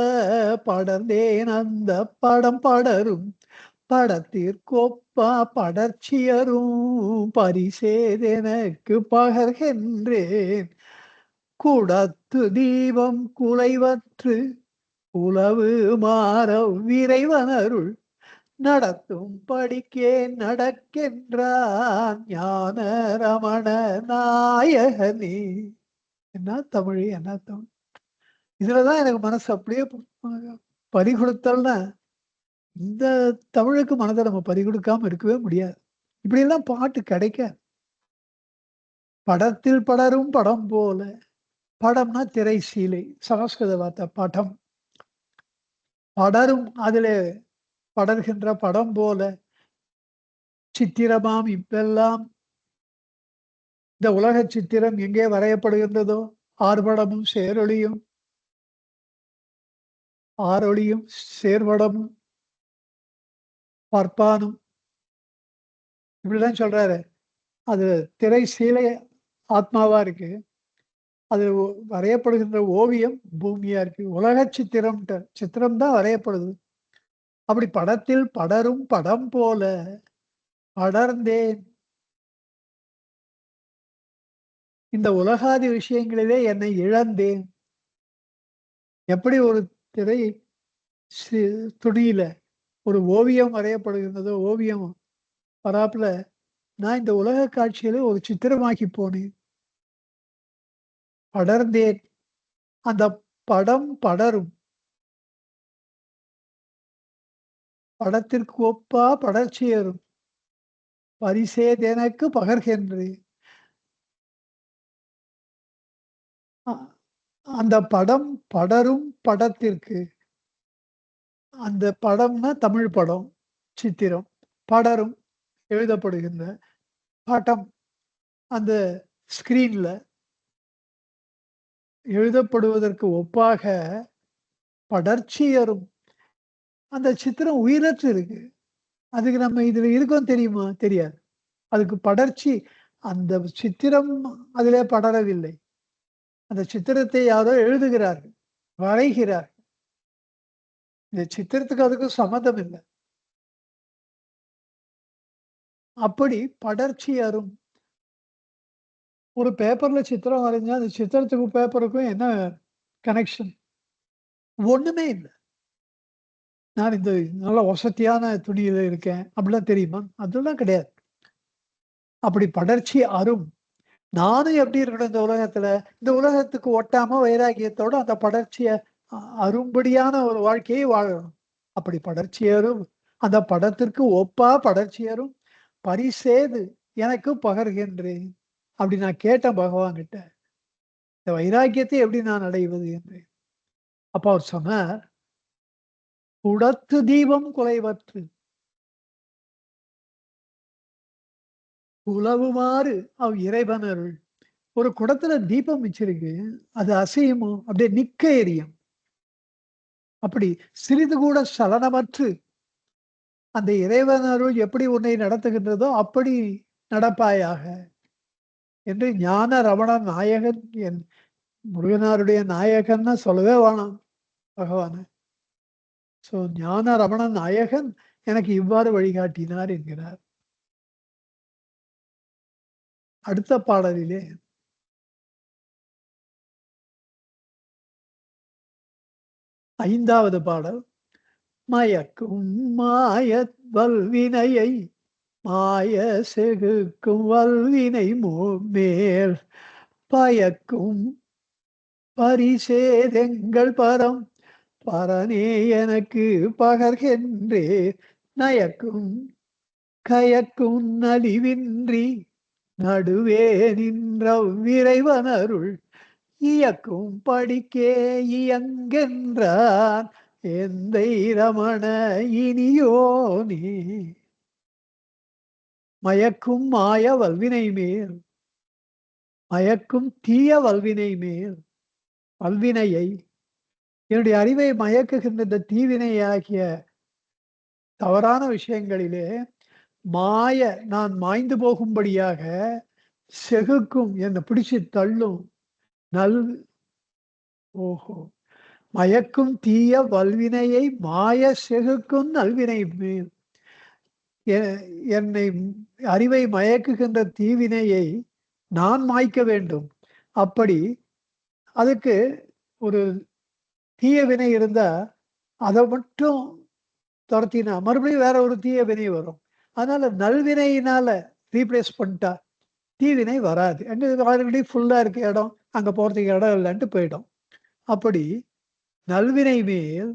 படர்ந்தேன் அந்த படம் படரும் படத்திற்கொப்பா படர்ச்சியரும் பரிசேதெனக்கு பகர்கின்றேன் குடத்து தீபம் குலைவற்று உளவு மாற விரைவனருள் நடத்தும் படிக்கே நடக்கின்றான் ஞான ரமண நாயகனே. என்ன தமிழ், என்ன தமிழ். இதுலதான் எனக்கு மனசு அப்படியே பறிகொடுத்தல்னா, இந்த தமிழுக்கு மனதை நம்ம பறிகொடுக்காம இருக்கவே முடியாது. இப்படி எல்லாம் பாட்டு கிடைக்க. படத்தில் படரும் படம் போல, படம்னா திரை சீலை, சமஸ்கிருத வார்த்தை படம். படரும், அதிலே படர்கின்ற படம் போல சித்திரமாம் இப்பெல்லாம் இந்த உலக சித்திரம் எங்கே வரையப்படுகின்றதோ, ஆர்வடமும் சேரொளியும், ஆரொளியும் சேர்வடமும் பற்பானும், இப்படிதான் சொல்றாரு. அது திரை சீலை ஆத்மாவா இருக்கு, அது வரையப்படுகின்ற ஓவியம் பூமியா இருக்கு. உலக சித்திரம், சித்திரம் தான் வரையப்படுது. அப்படி படத்தில் படரும் படம் போல படர்ந்தேன். இந்த உலகாதி விஷயங்களிலே என்னை இழந்தேன். எப்படி ஒரு திரை துணியில ஒரு ஓவியம் வரையப்படுகின்றதோ, ஓவியம் வராப்புல நான் இந்த உலக காட்சியில ஒரு சித்திரமாக்கி போனேன். படர்ந்தேன். அந்த படம் படரும். படத்திற்கு ஒப்பா படர்ச்சியரும். பரிசேதெனக்கு பகர்கென்று. அ அந்த படம் படரும் படத்திற்கு. அந்த படம்னா தமிழ் படம், சித்திரம். படரும் எழுதப்படுகின்ற படம். அந்த ஸ்கிரீன்ல எழுதப்படுவதற்கு ஒப்பாக படர்ச்சியரும். அந்த சித்திரம் உயிரற்று இருக்கு. அதுக்கு நம்ம இதுல இருக்கோம் தெரியுமா? தெரியாது. அதுக்கு படர்ச்சி அந்த சித்திரம் அதிலே படரவில்லை. அந்த சித்திரத்தை யாரோ எழுதுகிறார்கள், வரைகிறார். இந்த சித்திரத்துக்கு அதுக்கும் சம்மந்தம் இல்ல. அப்படி படர்ச்சி அரும். ஒரு பேப்பர்ல சித்திரம் வரைஞ்சா, அந்த சித்திரத்துக்கும் பேப்பருக்கும் என்ன கனெக்ஷன்? ஒண்ணுமே இல்ல. நான் இந்த நல்ல வசதியான துணியில இருக்கேன். அப்படிலாம் தெரியுமா? அதெல்லாம் கிடையாது. அப்படி படர்ச்சி அரும். நானும் எப்படி இருக்கணும் இந்த உலகத்துல? இந்த உலகத்துக்கு ஒட்டாம வைராக்கியத்தோட அந்த படர்ச்சிய அரும்படியான ஒரு வாழ்க்கையை வாழணும். அப்படி படர்ச்சியரும், அந்த படத்திற்கு ஒப்பா படர்ச்சியரும் பரிசேது எனக்கு பகர்கின்றேன். அப்படி நான் கேட்டேன் பகவான்கிட்ட. இந்த வைராக்கியத்தை எப்படி நான் அடைவது என்று. அப்ப அவர் சொன்னார், "குடத்து தீபம் குலைவற்று உலவுமாறு இறைவன் அருள்." ஒரு குடத்துல தீபம் வச்சிருக்கு. அது அசையுமோ? அப்படியே நிக்க எரியும். அப்படி சிறிது கூட சலனமற்று அந்த இறைவன் அருள் எப்படி உன்னை நடத்துகின்றதோ அப்படி நடப்பாயாக என்று ஞான ரமண நாயகன் என் முருகனாருடைய நாயகன்னு சொல்லவே வேணாம் பகவான. ஸோ ஞான ரமண நாயகன் எனக்கு இவ்வாறு வழிகாட்டினார் என்கிறார். அடுத்த பாடலிலே 5வது பாடல். மயக்கும் மாயத் வல்வினையை மாய செகுக்கும் வல்வினை மேல் பயக்கும் பரிசேதெங்கள் பரம் பரனே எனக்கு பகர்கின்றே நயக்கும் கயக்கும் நலிவின்றி நடுவே நின்ற விரைவனருள் இயக்கும் படிக்கே இயங்கென்றான் எந்தை ரமண இனியோனே. மயக்கும் மாய வல்வினை மேல், மயக்கும் தீய வல்வினை மேல், வல்வினையை என்னுடைய அறிவை மயக்குகின்ற இந்த தீவினையாகிய தவறான விஷயங்களிலே நான் மாய்ந்து போகும்படியாக செகுக்கும் என்ன பிடிச்சு தள்ளும் நல் ஓஹோ மயக்கும் தீய வல்வினையை மாய செகுக்கும் நல்வினை மேல் என்னை அறிவை மயக்குகின்ற தீவினையை நான் மாய்க்க வேண்டும். அப்படி அதுக்கு ஒரு தீய வினை இருந்தா அதை மட்டும் துரத்தினா மறுபடியும் வேற ஒரு தீய வினை வரும். அதனால நல்வினையினால ரீப்ளேஸ் பண்ணிட்டா தீவினை வராது. ஆல்ரெடி ஃபுல்லா இருக்க இடம், அங்க போறதுக்கு இடம் இல்லைன்ட்டு போயிடும். அப்படி நல்வினை மேல்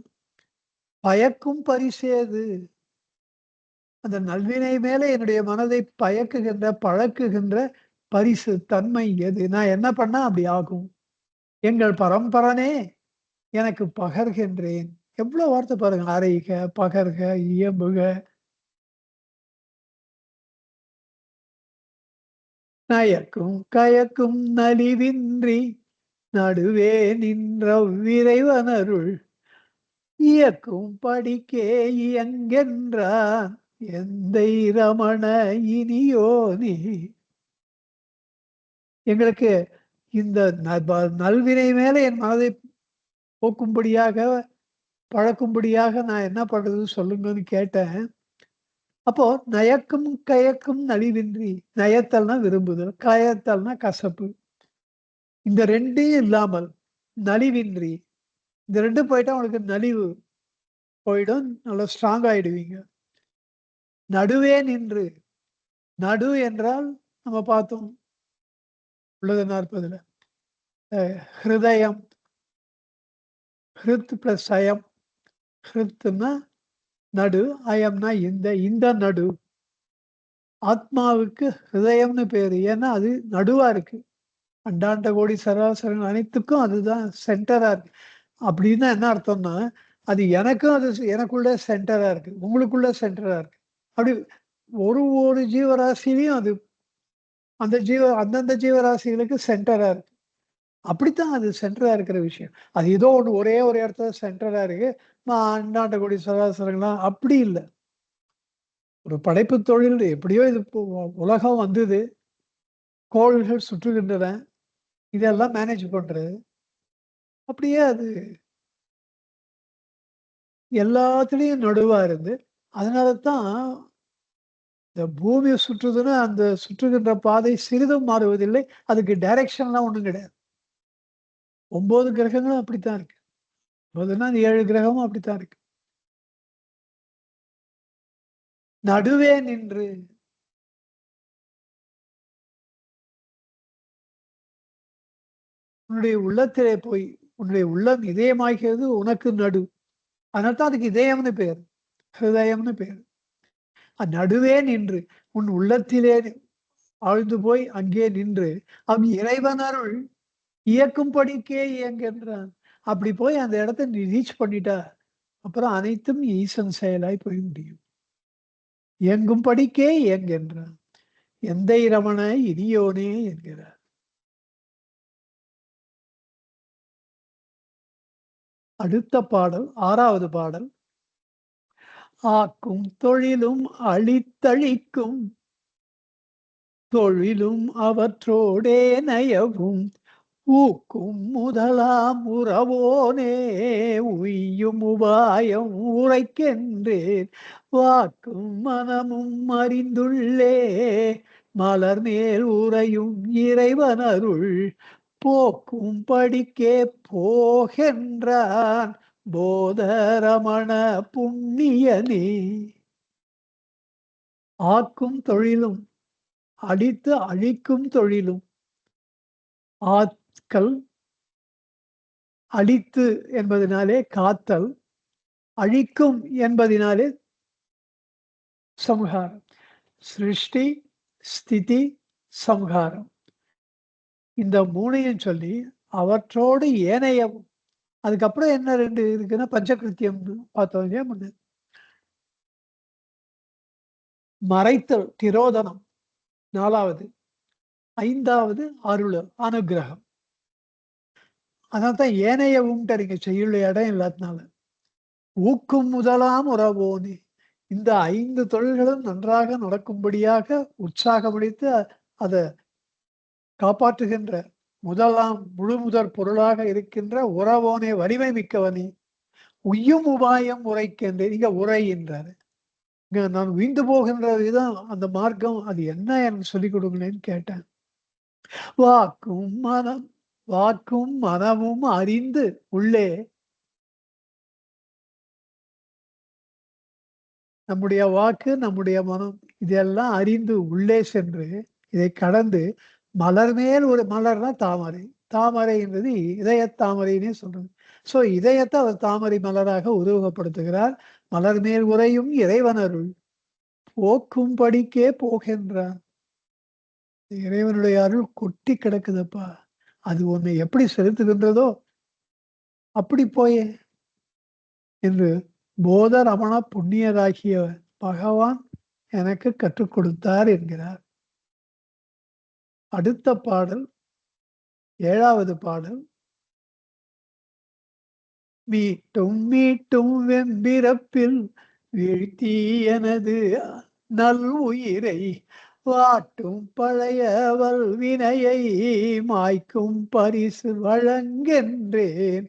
பயக்கும் பரிசேது. அந்த நல்வினை மேல என்னுடைய மனதை பயக்குகின்ற பழக்குகின்ற பரிசு தன்மை எது? நான் என்ன பண்ணா அப்படி ஆகும்? எங்கள் பரம்பரனே எனக்கு பகர்கின்றேன். எவ்வளவு வார்த்தை பாருங்க. அறைக, பகர்க, இயம்புக. நயக்கும் கயக்கும் நலிவின்றி நடுவே நின்ற விரைவனருள் இயக்கும் படிக்கே இயங்கென்றான் எந்தை ரமண இனியோனே. எங்களுக்கு இந்த நல்வினை மேல என் மனதை போக்கும்படியாக பழக்கும்படியாக நான் என்ன பண்றது சொல்லுங்கன்னு கேட்டேன். அப்போ நயக்கும் கயக்கும் நலிவின்றி, நயத்தல்னா விரும்புதல், கயத்தல்னா கசப்பு. இந்த 2யும் இல்லாமல் நலிவின்றி, இந்த 2 போயிட்டா உங்களுக்கு நலிவு போயிடும். நல்லா ஸ்ட்ராங் ஆயிடுவீங்க. நடுவே நின்று, நடு என்றால் நம்ம பார்த்தோம் உள்ளது 40ல ஹிருதயம், ஹிருத் பிளஸ் அயம். ஹிருத்னா நடு, அயம்னா இந்த நடு. ஆத்மாவுக்கு ஹிருதயம்னு பேரு. ஏன்னா அது நடுவா இருக்கு. அண்டாண்ட கோடி சராசரங்கள் அனைத்துக்கும் அதுதான் சென்டரா இருக்கு. அப்படின்னா என்ன அர்த்தம்னா, அது எனக்கும் அது எனக்குள்ள சென்டரா இருக்கு. உங்களுக்குள்ள சென்டரா இருக்கு. அப்படி ஒரு ஒரு ஜீவராசியிலயும் அது அந்தந்த ஜீவராசிகளுக்கு சென்டரா இருக்கு. அப்படித்தான் அது சென்டரா இருக்கிற விஷயம். அது ஏதோ ஒண்ணு ஒரே ஒரு இடத்துல சென்டரா இருக்கு. அண்டாண்ட கோடி சராசரங்கள்லாம் அப்படி இல்ல. ஒரு படைப்பு தொழில் எப்படியோ இது உலகம் வந்தது. கோள்கள் சுற்றுகின்றன. இதெல்லாம் மேனேஜ் பண்றது. அப்படியே அது எல்லாத்துலயும் நடுவா இருந்து, அதனால தான் இந்த பூமிய சுற்றுதுன்னா, அந்த சுற்றுகின்ற பாதை சிறிதும் மாறுவதில்லை. அதுக்கு டைரக்ஷன்லாம் ஒண்ணும் கிடையாது. 9 கிரகங்களும் அப்படித்தான் இருக்கு. 9ன்னா அந்த 7 கிரகமும் அப்படித்தான் இருக்கு. நடுவே நின்று உன்னுடைய உள்ளத்திலே போய், உன்னுடைய உள்ளம் இதயமாகிறது உனக்கு நடு. அதனால தான் அதுக்கு இதயம்னு பேரு. ஹிருதயம்னு பேரு. நடுவே நின்று, உன் உள்ளத்திலே ஆழ்ந்து போய் அங்கே நின்று, அவன் இறைவன் அருள் இயக்கும்படிக்கே இயங்குகின்றான். அப்படி போய் அந்த இடத்த நீ ரீச் பண்ணிட்டா, அப்புறம் அனைத்தும் ஈசன் செயலாய் போய் முடியும். இயங்கும்படிக்கே இயங்குகின்றான். எந்தை ரமண இனியோனே என்கிறார். அடுத்த பாடல் 6வது பாடல். ஆக்கும் தொழிலும் அழித்தழிக்கும் தொழிலும் அவற்றோடே நயவும் ஊக்கும் முதலாம் உறவோனே உய்யும் உபாயம் உரைக்கின்றேன் வாக்கும் மனமும் அறிந்துள்ளே மலர் மேல் உறையும் இறைவனருள் போக்கும் படிக்கே போகின்றான் போதரமண புண்ணியனே. ஆக்கும் தொழிலும் அடித்து அழிக்கும் தொழிலும். ஆக்கல் அழித்து என்பதனாலே காத்தல், அழிக்கும் என்பதினாலே சம்ஹாரம். சிருஷ்டி, ஸ்திதி, சம்ஹாரம். இந்த 3யும் சொல்லி அவற்றோடு ஏனையவும். அதுக்கப்புறம் என்ன 2 இருக்குன்னா பஞ்சகிருத்தியம்னு பார்த்தோம் இல்லையா முன்ன. மறைத்தல், திரோதனம் 4வது. 5வது அருள், அனுக்கிரகம். அதனால தான் ஏனையவும்ன்ட்டு செய்யுள்ள இடம் இல்லாதனால. ஊக்கும் முதலாம் உறவோனே. இந்த 5 தொழில்களும் நன்றாக நடக்கும்படியாக உற்சாகமளித்து அத காப்பாற்றுகின்ற முழுமுதற் பொருளாக இருக்கின்ற உறவோனே வலிமை மிக்கவனே. உய்யும் உபாயம் உரைக்கின்றேன். இங்க உரை என்றாரு. இங்க நான் வீழ்ந்து போகின்ற விதம் அந்த மார்க்கம் அது என்ன எனக்கு சொல்லிக் கொடுங்களேன்னு கேட்டேன். வாக்கும் மனம் வாக்கும் மனமும் அறிந்து உள்ளே நம்முடைய வாக்கு, நம்முடைய மனம் இதெல்லாம் அறிந்து உள்ளே சென்று, இதை கடந்து மலர் மேல் ஒரு மலர்னா தாமரை. தாமரை என்பது இதயத் தாமரைன்னே சொல்றது. ஸோ இதயத்த அவர் தாமரை மலராக உருவகப்படுத்துகிறார். மலர் மேல் உறையும் இறைவன் அருள் போக்கும் படிக்கே போகின்றான். இறைவனுடைய அருள் கொட்டி கிடக்குதப்பா. அது உன்னை எப்படி செலுத்துகின்றதோ அப்படி போயே என்று போத ரமண புண்ணியராகிய பகவான் எனக்கு கற்றுக் கொடுத்தார் என்கிறார். அடுத்த பாடல் 7வது பாடல். மீட்டும் மீட்டும் வெம்பிறப்பில் வீழ்த்தி எனது நல் உயிரை வாட்டும் பழைய வல்வினையை மாய்க்கும் பரிசு வழங்கென்றேன்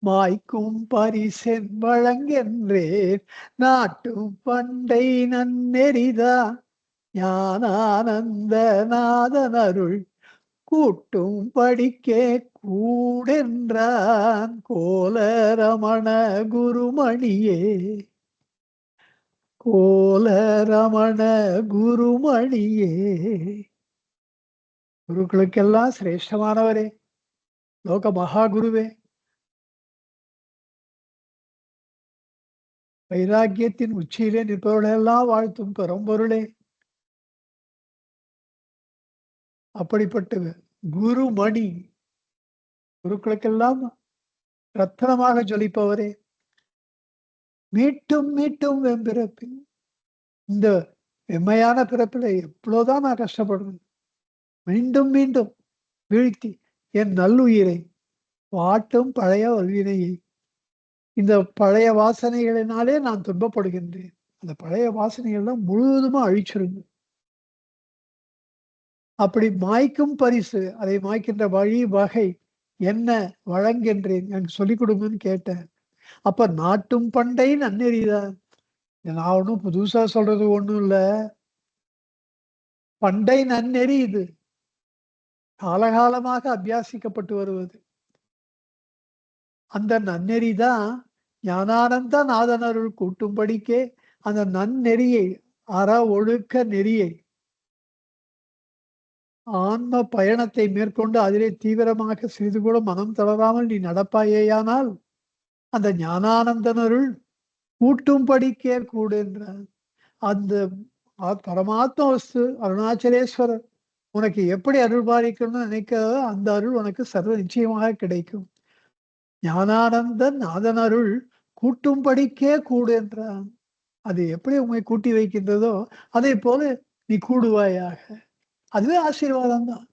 மாய்க்கும் பரிசென் வழங்கென்றேன் நாட்டும் பண்டை நன்னெறிதான் ஞானானந்த நாதனருள் கூட்டும் படிக்கே கூடென்றான் கோலரமண குருமணியே. கோலரமண குருமணியே. குருக்களுக்கெல்லாம் சிரேஷ்டமானவரே, லோக மகா குருவே, வைராக்கியத்தின் உச்சியிலே நிற்பவர்களெல்லாம் வாழ்த்தும் பெரும்பொருளே. அப்படிப்பட்ட குருமணி, குருக்களுக்கெல்லாம் ரத்தனமாக ஜொலிப்பவரே, மீட்டும் மீட்டும் வெம்பிறப்பில், இந்த வெம்மையான பிறப்பில எவ்வளவுதான் நான் கஷ்டப்படுவேன். மீண்டும் மீண்டும் வீழ்த்தி என் நல்லுயிரை வாட்டும் பழைய வல்வினையை, இந்த பழைய வாசனைகளினாலே நான் துன்பப்படுகின்றேன். அந்த பழைய வாசனைகள்லாம் முழுவதுமா அழிச்சிருங்க. அப்படி மாய்க்கும் பரிசு, அதை மாய்க்கின்ற வழி வகை என்ன வழங்குகின்றேன், எனக்கு சொல்லிக் கொடுங்கன்னு கேட்டேன். அப்ப நாட்டும் பண்டை நன்னெறிதான். நான் ஒன்றும் புதுசா சொல்றது ஒண்ணும் இல்ல. பண்டை நன்னெறி இது. காலகாலமாக அபியாசிக்கப்பட்டு வருவது. அந்த நன்னெறி தான் ஞானானந்த நாதனருள் கூட்டும்படிக்கே அந்த நன்னெறியை, அற ஒழுக்க நெறியை, ஆன்ம பயணத்தை மேற்கொண்டு அதிலே தீவிரமாக சிறிது கூட மனம் தளராமல் நீ நடப்பாயேயானால் அந்த ஞானானந்தனருள் கூட்டும்படிக்கே கூடு என்றார். அந்த பரமாத்ம வஸ்து அருணாச்சலேஸ்வரர் உனக்கு எப்படி அருள் பாலிக்கணும்னு நினைக்கிறதோ அந்த அருள் உனக்கு சர்வ நிச்சயமாக கிடைக்கும். ஞானானந்த நாதன் அருள் கூட்டும்படிக்கே கூடு என்றான். அது எப்படி உண்மை கூட்டி வைக்கின்றதோ அதே போல நீ கூடுவாயாக. அதுவே ஆசீர்வாதம் தான்.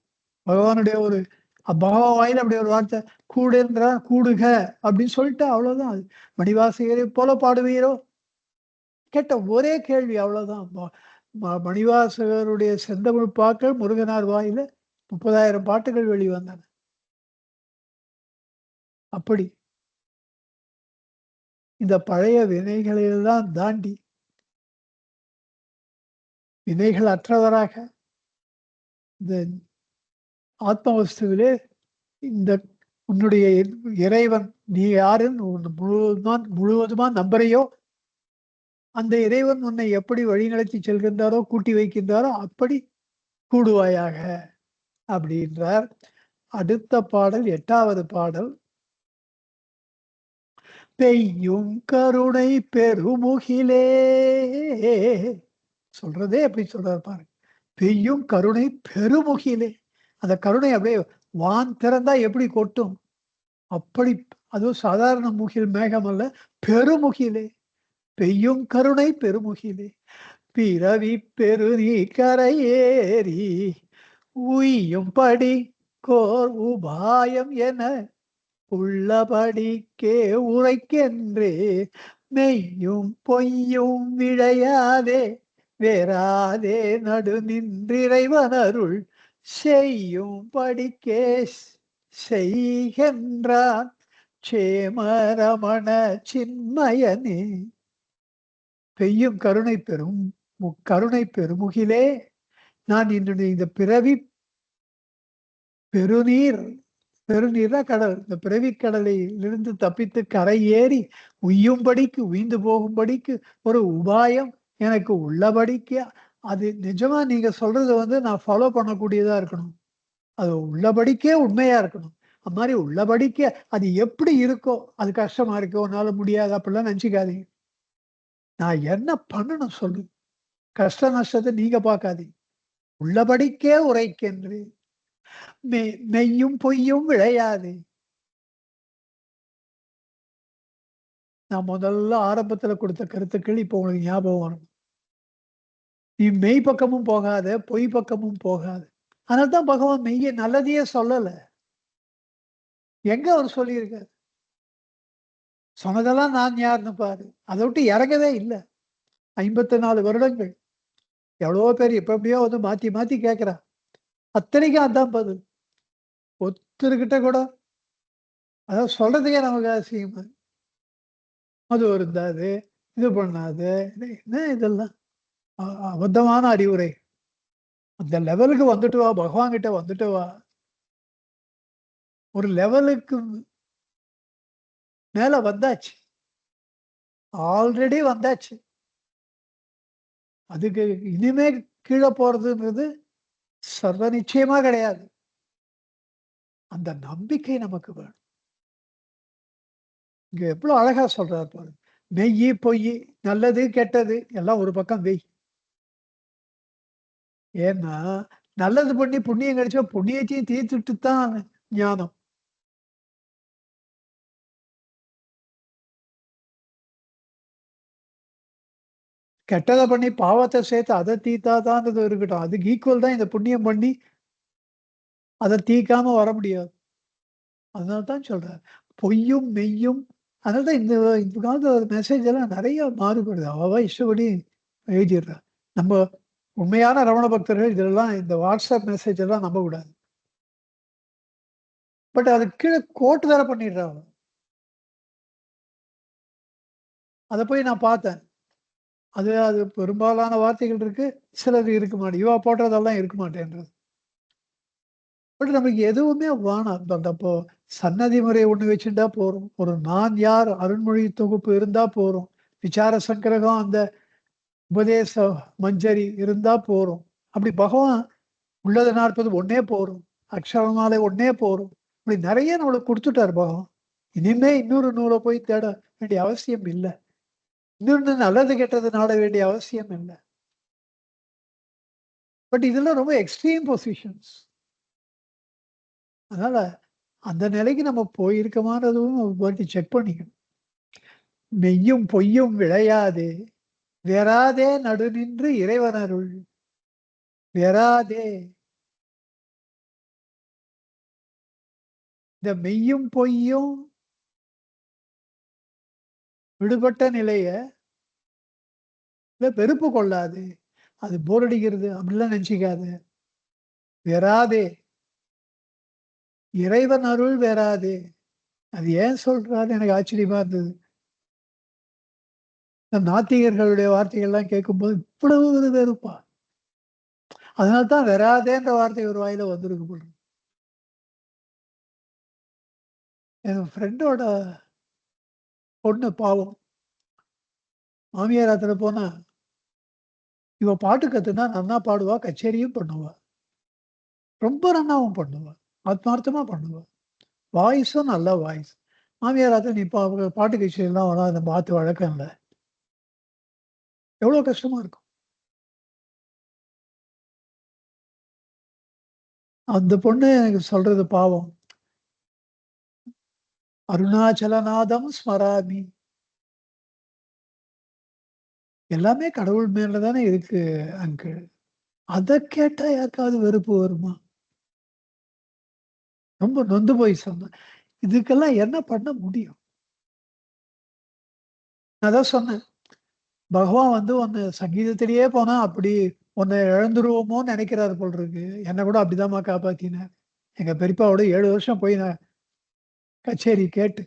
பகவானுடைய ஒரு பகவான் வாயில அப்படி ஒரு வார்த்தை கூடுன்றா, கூடுக அப்படின்னு சொல்லிட்டு அவ்வளவுதான். மணிவாசகரை போல பாடுவீரோ கேட்ட ஒரே கேள்வி அவ்வளவுதான். மணிவாசகருடைய செந்தமிழ் பாக்கள் முருகனார் வாயில 30,000 பாட்டுகள் வெளிவந்தன. அப்படி இந்த பழைய வினைகளெல்லாம் தாண்டி வினைகள் அற்றவராக இந்த ஆத்மவஸ்துவிலே இந்த உன்னுடைய இறைவன் நீ யாருன்னு முழுவதுமா நம்புறையோ அந்த இறைவன் உன்னை எப்படி வழிநடத்தி செல்கின்றாரோ, கூட்டி வைக்கின்றாரோ அப்படி கூடுவாயாக அப்படின்றார். அடுத்த பாடல் 8வது பாடல். பெய்யும் கருணை பெருமுகிலே, சொல்றதே எப்படி சொல்றாரு பாருங்க. பெய்யும் கருணை பெருமுகிலே. அந்த கருணை அப்படியே வான் திறந்தா எப்படி கொட்டும் அப்படி, அதுவும் சாதாரண முகில் மேகம் அல்ல, பெருமுகிலே. பெய்யும் கருணை பெருமுகிலே. பிறவி பெருநீ கரையேறி உய்யும்படி கோர் உபாயம் என உள்ளபடிக்கே உரைக்கென்றே மெய்யும் பொய்யும் விழையாதே வேறாதே நடு நின்றிறைவனருள் செய்யும் படிக்கே செய்கின்றான் சேமரமண சின்மயனே. பெய்யும் கருணை பெருமுகிலே, நான் என்னுடைய இந்த பிறவி பெருநீர்னா கடல், இந்த பிறவி கடலிலிருந்து தப்பித்து கரை ஏறி உய்யும்படிக்கு, உய்ந்து போகும்படிக்கு ஒரு உபாயம் எனக்கு உள்ளபடிக்கு, அது நிஜமா நீங்க சொல்றது நான் ஃபாலோ பண்ணக்கூடியதா இருக்கணும். அது உள்ளபடிக்கே உண்மையா இருக்கணும். அது மாதிரி உள்ளபடிக்க அது எப்படி இருக்கோ, அது கஷ்டமா இருக்கோ, உன்னால முடியாது அப்படிலாம் நினைச்சுக்காதீங்க. நான் என்ன பண்ணணும் சொல்லு. கஷ்ட நஷ்டத்தை நீங்க பார்க்காதீங்க. உள்ளபடிக்கே உரைக்கின்று மெய்யும் பொய்யும் விளையாது. நான் முதல்ல ஆரம்பத்துல கொடுத்த கருத்துக்கள் இப்போ உங்களுக்கு ஞாபகம் வரும். நீ மெய் பக்கமும் போகாத, பொய் பக்கமும் போகாது. அதனால்தான் பகவான் மெய்ய நல்லதையே சொல்லல. எங்க அவர் சொல்லியிருக்காரு? சொன்னதெல்லாம் நான் யாருன்னு பாரு. அதை விட்டு இறங்கவே இல்லை. 54 வருடங்கள் எவ்வளவோ பேர் எப்படியோ மாத்தி மாத்தி கேட்கிறான். அத்தனைக்கும் அதான் பதில். ஒருத்தர்கிட்ட கூட அதாவது சொல்றதுக்கே நமக்கு அவசியமா அது இருந்தாது, இது பண்ணாது, என்ன இதெல்லாம் அபத்தமான அறிவுரை. அந்த லெவலுக்கு வந்துட்டு வா, பகவான் கிட்ட வந்துட்டு வா. ஒரு லெவலுக்கு மேல வந்தாச்சு, ஆல்ரெடி வந்தாச்சு. அதுக்கு இனிமே கீழே போறதுன்றது சர்வ நிச்சயமா கிடையாது. அந்த நம்பிக்கை நமக்கு வேணும். இங்க எவ்வளவு அழகா சொல்றாரு பாருங்க. மெய்யி, பொய்யி, நல்லது, கெட்டது எல்லாம் ஒரு பக்கம் வெய். ஏன்னா, நல்லது பண்ணி புண்ணியம் கிடைச்சா புண்ணியத்தையும் தீர்த்துட்டு தான் ஞானம். கெட்டத பண்ணி பாவத்த சேர்த்து அத தீர்த்தா தான்றது இருக்கட்டும். அதுக்கு ஈக்குவல் தான் இந்த புண்ணியம் பண்ணி அத தீர்க்காம வர முடியாது. அதனால தான் சொல்றேன். பொய்யும், மெய்யும் அதனால தான் இந்த காலத்துல மெசேஜ் எல்லாம் நெறைய மாறுபடுது. அவ இஷ்டப்படி எழுதிடுறா. நம்ம உண்மையான ரமண பக்தர்கள் இதெல்லாம் இந்த WhatsApp மெசேஜ் எல்லாம் நம்பக்கூடாது. பட் அதுக்கு கீழ கோட் வேற பண்ணிடுறா அவ. அத போய் நான் பார்த்தேன். அது அது பெரும்பாலான வார்த்தைகள் இருக்கு. சிலது இருக்க மாட்டேங்குது. இவ போடுறதெல்லாம் இருக்க மாட்டேன்றது. பட் நமக்கு எதுவுமே வேணாம். அப்போ சன்னதி முறை ஒண்ணு வச்சுட்டா போதும். ஒரு நான் யார் அருண்மொழி தொகுப்பு இருந்தா போதும். விசார சங்கிரகம் அந்த உபதேச மஞ்சரி இருந்தா போதும். அப்படி பகவான் உள்ளது 40 ஒண்ணே போதும். அக்ஷரமாலை ஒண்ணே போதும். இப்படி நெறைய நம்மளுக்கு குடுத்துட்டாரு பகவான். இனிமே இன்னொரு நூல போய் தேட வேண்டிய அவசியம் இல்ல. இன்னொன்னு நல்லது கெட்டது நாட வேண்டிய அவசியம் இல்ல. பட் இதெல்லாம் ரொம்ப எக்ஸ்ட்ரீம் பொசிஷன்ஸ். அதனால அந்த நிலைக்கு நம்ம போயிருக்கமான்றதும் ஒரு வாட்டி செக் பண்ணிக்கணும். மெய்யும் பொய்யும் விளையாதே, வெறாதே நடுநின்று இறைவனருள். வெறாதே இந்த மெய்யும் பொய்யும் விடுபட்ட நிலைய வெறுப்பு கொள்ளாதே. அது போர் அடிக்கிறது அப்படிலாம் நெனச்சுக்காத. வெறாதே, இறைவன் அருள் வெறாதே. அது ஏன் சொல்றாருன்னு எனக்கு ஆச்சரியமா இருந்தது. இந்த நாத்திகர்களுடைய வார்த்தைகள்லாம் கேட்கும்போது இவ்வளவு ஒரு வெறுப்பா? அதனால தான் வெறாதேன்ற வார்த்தை ஒரு வாயில வந்திருக்கு போல. என் ஃப்ரெண்டோட பொண்ணு பாவம். மாமியார் ஆத்துல போனா, இவ பாட்டு கத்துனா நன்னா பாடுவா, கச்சேரியும் பண்ணுவா. ரொம்ப நன்னாவும் பண்ணுவா. ஆத்மார்த்தமா பண்ணுவா. வாய்ஸும் நல்ல வாய்ஸ். மாமியார் ஆத்துல நீ பாட்டு கச்சேரிலாம் வராது நம்ம ஆத்து வழக்கம் இல்ல. எவ்வளோ கஷ்டமா இருக்கும். அந்த பொண்ணு எனக்கு சொல்றது பாவம். அருணாச்சலநாதம் ஸ்மராமி. எல்லாமே கடவுள் மேல தானே இருக்கு அங்கிள். அத கேட்டா யாருக்காவது வெறுப்பு வருமா? ரொம்ப நொந்து போய் சொன்னேன். இதுக்கெல்லாம் என்ன பண்ண முடியும்? நான் தான் சொன்னேன். பகவான் வந்து உன்ன சங்கீதத்திலேயே போனா அப்படி உன்ன இழந்துருவோமோன்னு நெனைக்கிறாரு போல இருக்கு. என்ன கூட அப்படிதாம்மா காப்பாத்தினார். எங்க பெரியப்பாவோட 7 வருஷம் போய் நான் கச்சேரி கேட்டு,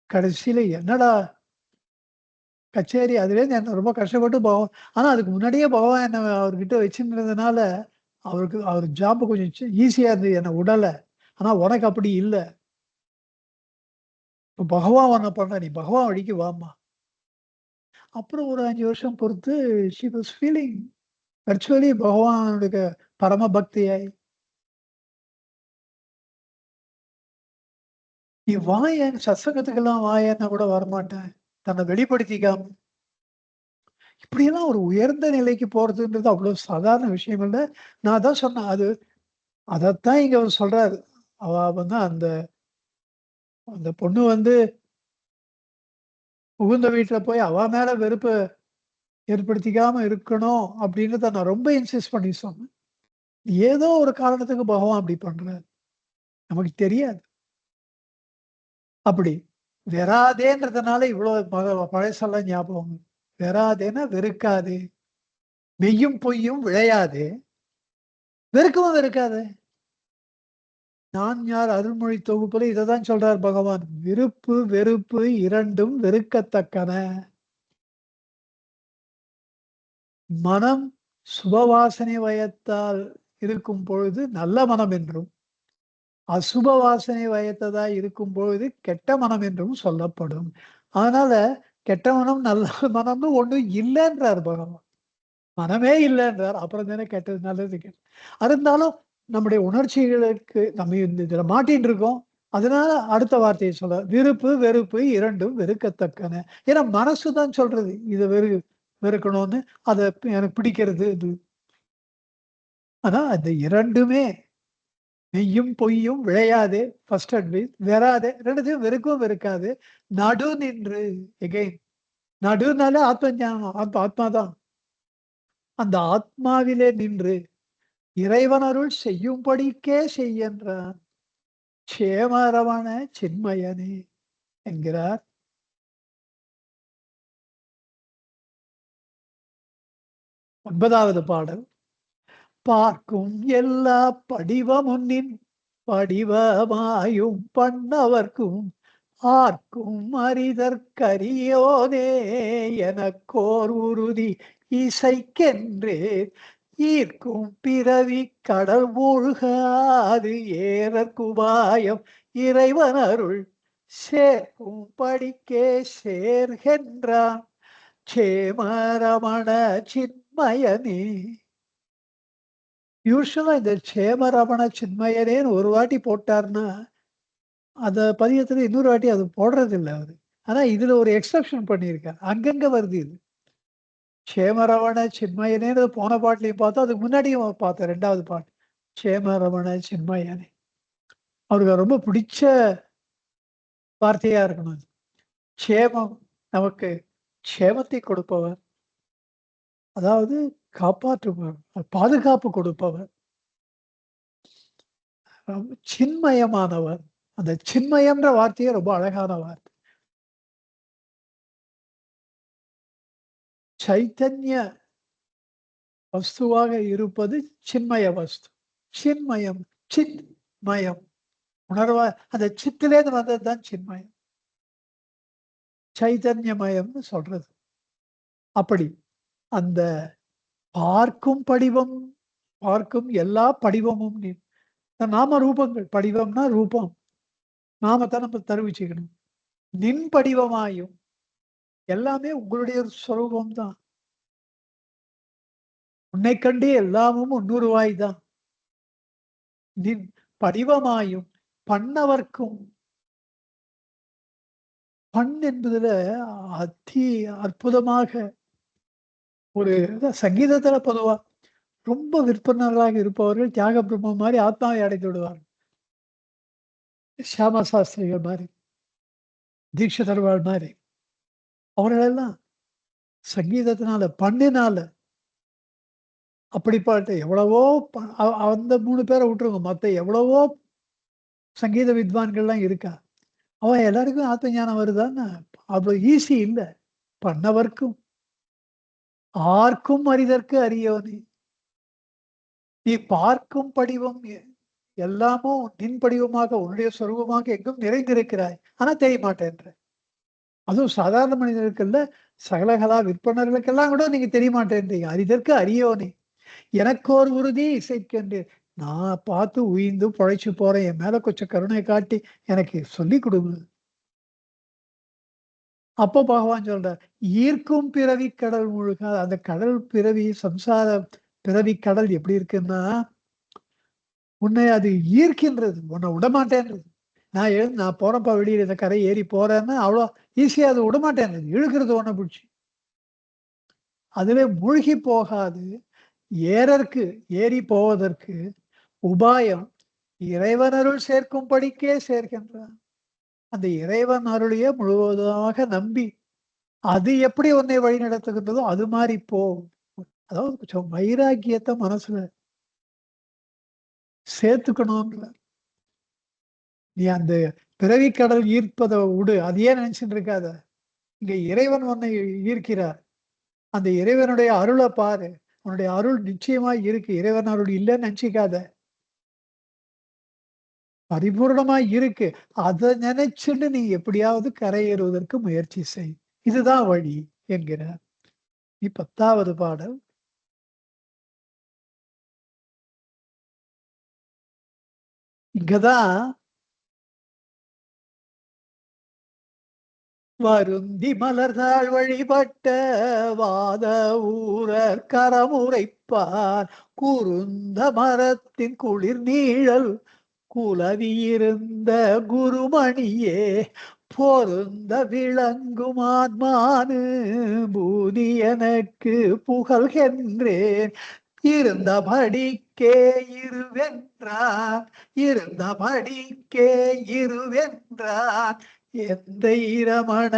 கடைசியில என்னடா கச்சேரி அதுலேருந்து என்ன ரொம்ப கஷ்டப்பட்டு ஆனா அதுக்கு முன்னாடியே பகவான் என்ன அவர்கிட்ட வச்சிருந்ததுனால, அவருக்கு அவர் ஜாப் கொஞ்சம் ஈஸியா இருந்தது என்ன உடல. ஆனா உனக்கு அப்படி இல்ல. இப்ப பகவான் உன்ன பண்றான். நீ பகவான் வழிக்கு வாம்மா. அப்புறம் ஒரு 5 வருஷம் பொறுத்து ஷி வாஸ் ஃபீலிங் விர்ச்சுவலி பகவானுடைய பரம பக்தியாய், "நீ வாயேன் சத்சங்கத்துக்கெல்லாம் வாயேன்னா கூட வரமாட்டேன்." தன்னை வெளிப்படுத்திக்காம, இப்படியெல்லாம் ஒரு உயர்ந்த நிலைக்கு போறதுன்றது அவ்வளவு சாதாரண விஷயம் இல்ல. நான் அதான் சொன்னேன். அதத்தான் இங்க அவர் சொல்றாரு. அவ வந்து அந்த அந்த பொண்ணு வந்து புகுந்த வீட்ல போய் அவ மேல வெறுப்ப ஏற்படுத்திக்காம இருக்கணும் அப்படின்றத நான் ரொம்ப இன்சிஸ்ட் பண்ணி சொன்னேன். ஏதோ ஒரு காரணத்துக்கு பகவான் அப்படி பண்றாரு. நமக்கு தெரியாது. அப்படி வெறாதேன்றதுனால இவ்வளோ பழசெல்லாம் ஞாபகம். வெறாதேன்னா வெறுக்காதே. மெய்யும் பொய்யும் விழையாதே. வெறுக்கவும் வெறுக்காதே. நான் யார் அருள்மொழி தொகுப்புல இத தான் சொல்றார் பகவான். விருப்பு, வெறுப்பு இரண்டும் வெறுக்கத்தக்கன. மனம் சுபவாசனை வயத்தால் இருக்கும் பொழுது நல்ல மனம் என்றும், அசுப வாசனை வயத்ததாய் இருக்கும் பொழுது கெட்ட மனம் என்றும் சொல்லப்படும். அதனால கெட்ட மனம், நல்ல மனம்னு ஒண்ணும் இல்லன்றார் பகவான். மனமே இல்லன்றார். அப்புறம் தானே கெட்டது, நல்லது கெட்டது. இருந்தாலும் நம்முடைய உணர்ச்சிகளுக்கு நம்ம இந்த இதுல மாட்டின்னு இருக்கோம். அதனால அடுத்த வார்த்தையை சொல்ல விருப்பு வெறுப்பு இரண்டும் வெறுக்கத்தக்கன. ஏன்னா மனசுதான் சொல்றது இதை வெறுக்கணும்னு, அதை எனக்கு பிடிக்கிறது இது. ஆனா அந்த இரண்டுமே மெய்யும் பொய்யும் விழையாதே ஃபர்ஸ்ட் அட்வைஸ், வெறாதே ரெண்டுத்தையும் வெறுக்கவும் வெறுக்காது, நடு நின்று எகைன் நடுனாலே ஆத்ம ஞானம், ஆத்மாதான். அந்த ஆத்மாவிலே நின்று இறைவனருள் செய்யும்படிக்கே செய்கின்றான் சேமரவண சின்மயனே என்கிறார். 9வது பாடல். பார்க்கும் எல்லா படிவமுன்னின் படிவமாயும் பண்ணவர்க்கும் ஆர்க்கும் அறிதற்கரியோனே எனக்கோர் உறுதி இசைக்கென்றே ஈர்க்கும் பிறவி கடல் மூழ்காது ஏறற்குபாயம் இறைவனருள் சேர்க்கும் படிக்கே சேர்கின்றான் சேமரமண சின்மயனே. யூஸ்வலா இந்த சேமரமண சின்மயனேன்னு ஒரு வாட்டி போட்டார்னா அந்த பதியத்துல இன்னொரு வாட்டி அது போடுறது இல்லை அவரு. ஆனா இதுல ஒரு எக்ஸப்ஷன் பண்ணியிருக்காரு, அங்கங்க வருது இது. சேமரவண சின்மயனேன்னு போன பாட்டுலையும் பார்த்தோம், அதுக்கு முன்னாடியும் பார்த்தோம் 2வது பாட்டு சேமரவண சின்மயனே. அவருக்கு ரொம்ப பிடிச்ச வார்த்தையா இருக்கணும். சேமம், நமக்கு சேமத்தை கொடுப்பவர், அதாவது காப்பாற்றுபவர், பாதுகாப்பு கொடுப்பவர், சின்மயமானவர். அந்த சின்மயம்ன்ற வார்த்தையே ரொம்ப அழகான வார்த்தை. சைத்தன்ய வஸ்துவாக இருப்பது சின்மய வஸ்து. சின்மயம், சின்மயம் உணர்வா அந்த சித்திலேருந்து வந்ததுதான் சின்மயம், சைதன்யமயம்னு சொல்றது. அப்படி அந்த பார்க்கும் படிவம், பார்க்கும் எல்லா படிவமும் நீ. நாம ரூபங்கள், படிவம்னா ரூபம், நாமத்தை நம்ம தருவிச்சுக்கணும். நின் படிவமாயும் எல்லாமே உங்களுடைய சொரூபம் தான். உன்னை கண்டு எல்லாமும் உன்னுருவாய் தான். நின் படிவமாயும் பண்ணவர்க்கும். பண் என்பதுல அதி அற்புதமாக ஒரு சங்கீதத்துல பொதுவா ரொம்ப விற்பனர்களாக இருப்பவர்கள் தியாக பிரம்மம் மாதிரி ஆத்மாவை அடைந்து விடுவார்கள். சியாமா சாஸ்திரிகள் மாதிரி, தீட்சிதர்வாள் மாதிரி, அவர்களெல்லாம் சங்கீதத்தினால பண்ணினால அப்படிப்பட்ட எவ்வளவோ அந்த 3 பேரை விட்டுருங்க, மற்ற எவ்வளவோ சங்கீத வித்வான்கள்லாம் இருக்கா. அவன் எல்லாருக்கும் ஆத்ம ஞானம் வருதான்னு அவ்வளவு ஈஸி இல்லை. பண்ணவர்க்கும் ஆர்க்கும் அறிதற்கு அறியோனே. நீ பார்க்கும் படிவம் எல்லாமோ நின் படிவமாக உன்னுடைய சொருபமாக எங்கும் நிறைந்திருக்கிறாய், ஆனா தெரிய மாட்டேன்ற. அதுவும் சாதாரண மனிதர்களுக்கு சகலகலா விற்பனர்களுக்கெல்லாம் கூட நீங்க தெரிய மாட்டேன்றீங்க. அறிதற்கு அறியோனே எனக்கோர் உறுதி இசைக்கென்று. நான் பார்த்து உயிர்ந்து பொழைச்சு போறேன், என் மேல கொஞ்சம் கருணை காட்டி எனக்கு சொல்லி கொடுங்க. அப்போ பகவான் சொல்ற ஈர்க்கும் பிறவி கடல் முழுக. அந்த கடல் பிறவி, சம்சார பிறவி கடல் எப்படி இருக்குன்னா உன்னை அது ஈர்க்கின்றது, உன்னை விடமாட்டேன்றது. நான் போறப்பா வெளியில இந்த கரை ஏறி போறேன்னு அவ்வளோ ஈஸியா அது விடமாட்டேன்றது, இழுக்கிறது உன்னை பிடிச்சி. அதுல மூழ்கி போகாது ஏறற்கு ஏறி போவதற்கு உபாயம் இறைவனருள் சேர்க்கும் படிக்கே சேர்க்கின்றான். அந்த இறைவன் அருளையே முழுவதுமாக நம்பி அது எப்படி உன்னை வழி நடத்துகின்றதோ அது மாதிரி போ. அதாவது கொஞ்சம் வைராக்கியத்தை மனசுல சேர்த்துக்கணும்ன்ற. நீ அந்த பிறவி கடல் ஈர்ப்பதை விடு, அதையே நினைச்சுட்டு இருக்காத. இங்க இறைவன் உன்னை ஈர்க்கிறார், அந்த இறைவனுடைய அருளை பாரு. உன்னுடைய அருள் நிச்சயமா இருக்கு, இறைவன் அருள் இல்லைன்னு நினைச்சிக்காத, பரிபூர்ணமா இருக்கு. அதை நினைச்சுட்டு நீ எப்படியாவது கரையேறுவதற்கு முயற்சி செய், இதுதான் வழி என்கிறார். 10வது பாடல். இங்கதான் வருந்தி மலர்தாள் வழிபட்ட வாத ஊரர் கரமுரைப்பார் குறுந்த மரத்தின் குளிர் நீழல் குலவியிருந்த குருமணியே பொருந்த விளங்கும் ஆத்மானு பூதி எனக்கு புகழ்கின்றேன் இருந்தபடிக்கே இருவென்றான் இருந்தபடிக்கே இருவென்றான் எந்த இரமண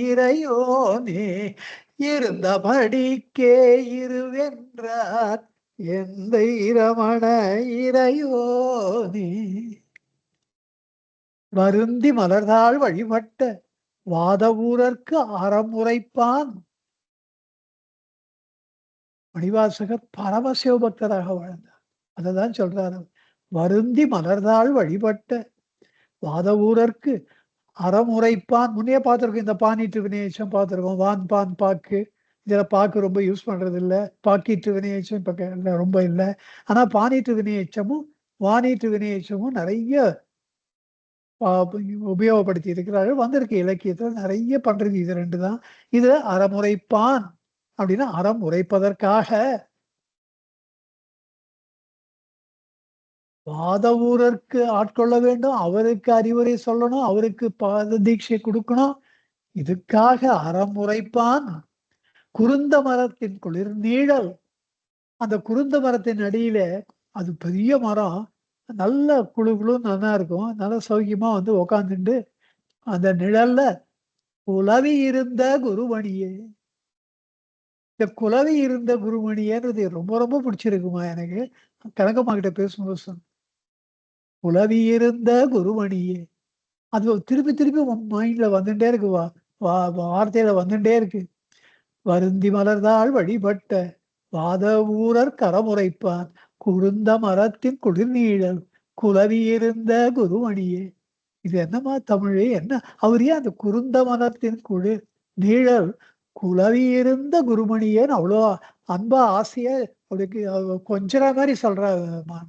இறையோனே இருந்தபடிக்கே இருவென்றான் எந்த இரமண இறையோனே வருந்தி மலர்தாள் வழிபட்ட வாத ஊரர்க்கு அறமுறைப்பான். மணிவாசகர் பரமசிவபக்தராக வாழ்ந்தார். அததான் சொல்றாரு, வருந்தி மலர்தாள் வழிபட்ட வாத ஊரர்க்கு அறமுறைப்பான். முன்னே பார்த்திருக்கோம், இந்த பானீட்டு வினையச்சம் பார்த்திருக்கோம். வான் பான் பாக்கு, இதுல பாக்கு ரொம்ப யூஸ் பண்றது இல்லை. பாக்கீட்டு வினையச்சம் இப்ப ரொம்ப இல்லை. ஆனா பானீட்டு வினையச்சமும் வானீட்டு வினையச்சமும் நிறைய உபயோகப்படுத்தி இருக்கிறார்கள். வந்திருக்கு இலக்கியத்துல நிறைய பண்றது இது ரெண்டு தான். இது அறமுறைப்பான் அப்படின்னா அறம் உரைப்பதற்காக வாத ஊரருக்கு ஆட்கொள்ள வேண்டும், அவருக்கு அறிவுரை சொல்லணும், அவருக்கு பாத தீட்சை கொடுக்கணும். இதுக்காக அறம் உரைப்பான். குருந்த மரத்தின் குளிர் நீழல், அந்த குருந்த மரத்தின் அடியில, அது பெரிய மரம், நல்ல குழு குழு நல்லா இருக்கும், நல்ல சௌக்கியமா வந்து உக்காந்துட்டு அந்த நிழல்ல குலவி இருந்த குருமணியே. இந்த குலவி இருந்த குருமணியேன்றது ரொம்ப ரொம்ப பிடிச்சிருக்குமா எனக்கு. கனகம்மா கிட்ட பேசும்போது சொன்ன, குலவி இருந்த குருமணியே, அது திருப்பி திருப்பி மைண்ட்ல வந்துட்டே இருக்கு. வார்த்தையில வந்துட்டே இருக்கு. வருந்தி மலர்தாள் வழிபட்ட வாத ஊரர் கரமுறைப்பான் குருந்த மரத்தின் குளிர்நீழல் குலவி இருந்த குருமணியே. இது என்னமா தமிழ் என்ன? அவர் ஏன் அந்த குருந்த மரத்தின் குளிர் நீழல் குலவி இருந்த குருமணியேன்னு அவ்வளோ அன்பா ஆசையா அவருக்கு கொஞ்ச மாதிரி சொல்றாருமா.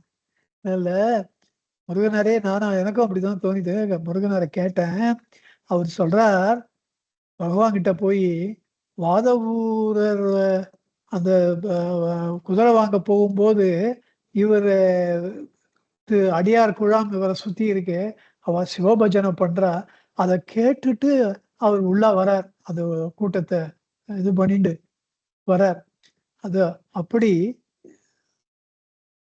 இல்ல, முருகனாரே நானும் எனக்கும் அப்படிதான் தோணிது. முருகனாரை கேட்டேன். அவர் சொல்றார், பகவான் கிட்ட போய் வாத ஊரர் அந்த குதிரை வாங்க போகும்போது இவர் அடியார் குழாம் இவரை சுத்தி இருக்கு, அவ சிவபஜனை பண்றா. அதை கேட்டுட்டு அவர் உள்ள வரார், அந்த கூட்டத்தை இது பண்ணிட்டு வரார். அது அப்படி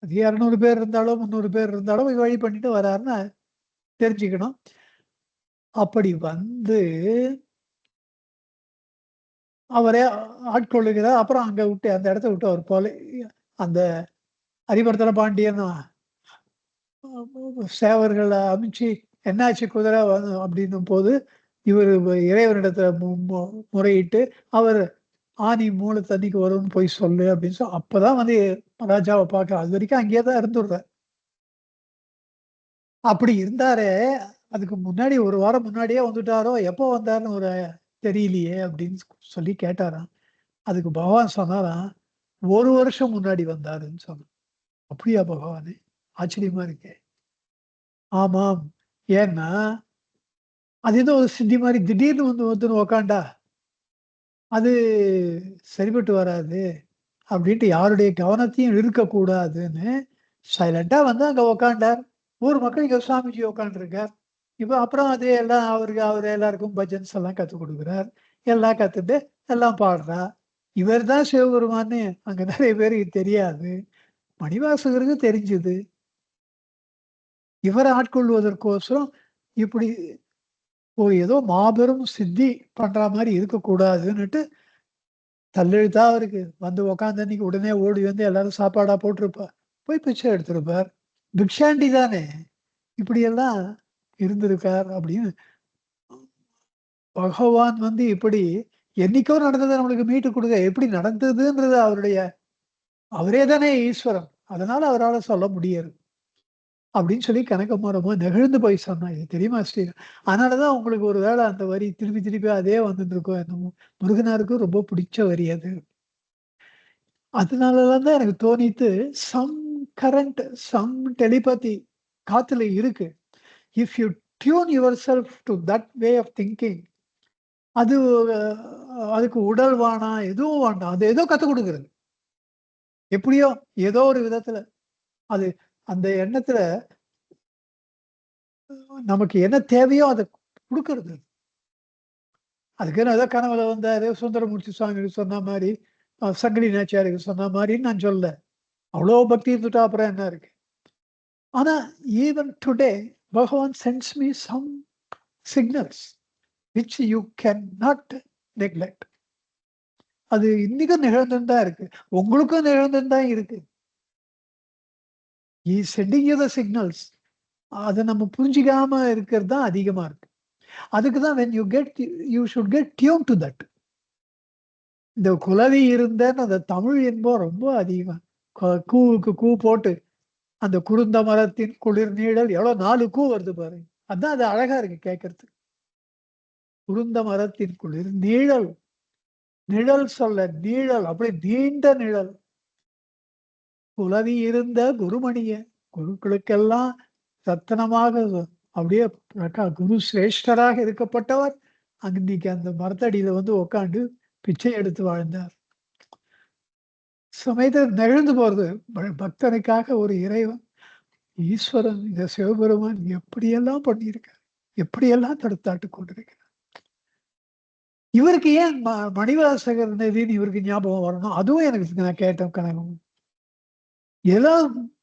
அது 200 பேர் இருந்தாலும் 300 பேர் இருந்தாலும் வழி பண்ணிட்டு வராருன்னு தெரிஞ்சுக்கணும். அப்படி வந்து அவரே ஆட்கொள்ளுகிறார். அப்புறம் அங்க விட்டு அந்த இடத்த விட்டு அவர் போல அந்த அரிவர்த்தன பாண்டியன் சேவர்களை அமிச்சு என்னாச்சு குதிரை அப்படின்னும் போது இவர் இறைவனிடத்துல முறையிட்டு அவர் ஆனி மூளை தண்ணிக்கு வரும்னு போய் சொல்லு அப்படின்னு சொல்லி அப்பதான் வந்து ராஜாவை பார்க்க. அது வரைக்கும் அங்கேயே தான் இருந்துடுற. அப்படி இருந்தாரே, அதுக்கு முன்னாடி ஒரு வாரம் முன்னாடியே வந்துட்டாரோ, எப்போ வந்தாருன்னு ஒரு தெரியலையே அப்படின்னு சொல்லி கேட்டாராம். அதுக்கு பகவான் சொன்னாராம், 1 வருஷம் முன்னாடி வந்தாருன்னு சொன்னான். அப்படியா பகவானே, ஆச்சரியமா இருக்கே. ஆமாம், ஏன்னா அது ஏதோ ஒரு சித்தி மாதிரி திடீர்னு வந்து உக்காண்டா அது சரிபட்டு வராது அப்படின்ட்டு யாருடைய கவனத்தையும் இருக்கக்கூடாதுன்னு சைலண்டா வந்து அங்க உக்காண்டார். ஊர் மக்கள் இங்க சுவாமிஜி உக்காண்டிருக்கார். இப்ப அப்புறம் அது எல்லாம் அவர் எல்லாருக்கும் பஜன்ஸ் எல்லாம் கத்துக் கொடுக்குறார். எல்லாம் கத்துட்டு எல்லாம் பாடுறா. இவர் தான் சிவபெருமான்னு அங்க நிறைய பேருக்கு தெரியாது. மணிவாசகருக்கு தெரிஞ்சது. இவரை ஆட்கொள்வதற்கோசரம் இப்படி ஏதோ மாபெரும் சித்தி பண்ற மாதிரி இருக்கக்கூடாதுன்னுட்டு தள்ளெழுத்தா அவருக்கு வந்து உக்காந்து அன்னைக்கு உடனே ஓடி வந்து எல்லாரும் சாப்பாடா போட்டிருப்பார். போய் பிச்சை எடுத்திருப்பார். பிக்ஷாண்டி தானே இப்படியெல்லாம் இருந்திருக்கார் அப்படின்னு பகவான் வந்து இப்படி என்னைக்கோ நடந்ததை நம்மளுக்கு மீட்டு கொடுக்க எப்படி நடந்ததுன்றது அவரே தானே ஈஸ்வரன். அதனால அவரால் சொல்ல முடியாது அப்படின்னு சொல்லி கணக்கம்மா ரொம்ப நெகிழ்ந்து போய் சொன்னா. இது தெரியுமா ஸ்ரீ? அதனாலதான் உங்களுக்கு ஒரு வேளை அந்த வரி திருப்பி திருப்பி அதே வந்துட்டு இருக்கோம் என்னமோ. முருகனாருக்கும் ரொம்ப பிடிச்ச வரி அது. அதனாலதான் தான் எனக்கு தோணித்து, சம் கரண்ட் சம் டெலிபதி காத்துல இருக்கு. If you tune yourself to that way of thinking, அது அதுக்கு உடல் வேணாம், எதுவும் வேண்டாம். அது ஏதோ கத்துக் கொடுக்குறது. எப்படியோ ஏதோ ஒரு விதத்துல அது அந்த எண்ணத்துல நமக்கு என்ன தேவையோ அதை குடுக்கறது. அதுக்குன்னு ஏதோ கனவுல வந்தாரு, சுந்தரமூர்த்தி சுவாமி சொன்ன மாரி, சங்கிலி நாச்சியாருக்கு சொன்ன மாரின்னு நான் சொல்லல. அவ்வளோ பக்தி இருந்துட்டா அப்புறம் என்ன இருக்கு? ஆனா even today Bhagavan sends me some signals which you can not neglect. அது இன்னைக்கும் நிகழ்ந்துன்னு தான் இருக்கு. உங்களுக்கும் நிகழ்ந்துன்னு தான் இருக்கு. இ செண்டிங் யூ த சிக்னல்ஸ். அத நம்ம புரிஞ்சுக்காம இருக்கிறது தான் அதிகமா இருக்கு. அதுக்கு தான் when you should get tune to that. இந்த குலவி இருந்தன்னு அந்த தமிழ் என்போம் ரொம்ப அதிகமா. கூவுக்கு கூ போட்டு அந்த குருந்த மரத்தின் குளிர் நீழல் எவ்வளோ 4 கூ வருது பாருங்க. அதான் அது அழகா இருக்கு கேட்கறதுக்கு. குருந்த மரத்தின் குளிர் நீழல், நிழல் சொல்ல நீழல் அப்படி நீண்ட நிழல். குலவி இருந்த குருமணிய குருக்களுக்கெல்லாம் ரத்தனமாக அப்படியே குரு சிரேஷ்டராக இருக்கப்பட்டவர் அன்னைக்கு அந்த மரத்தடியில வந்து உட்காந்து பிச்சை எடுத்து வாழ்ந்தார். சமயத்தில் நெகிழ்ந்து போறது பக்தனுக்காக ஒரு இறைவன் ஈஸ்வரன் இந்த சிவபெருமான் எப்படியெல்லாம் பண்ணியிருக்கார், எப்படியெல்லாம் தடுத்தாட்டு கொண்டிருக்கிறார். இவருக்கு ஏன் மணிவாசகர் நதின்னு இவருக்கு ஞாபகம் வரணும்? அதுவும் எனக்கு நான் கேட்டேன் கனவு. ஏதோ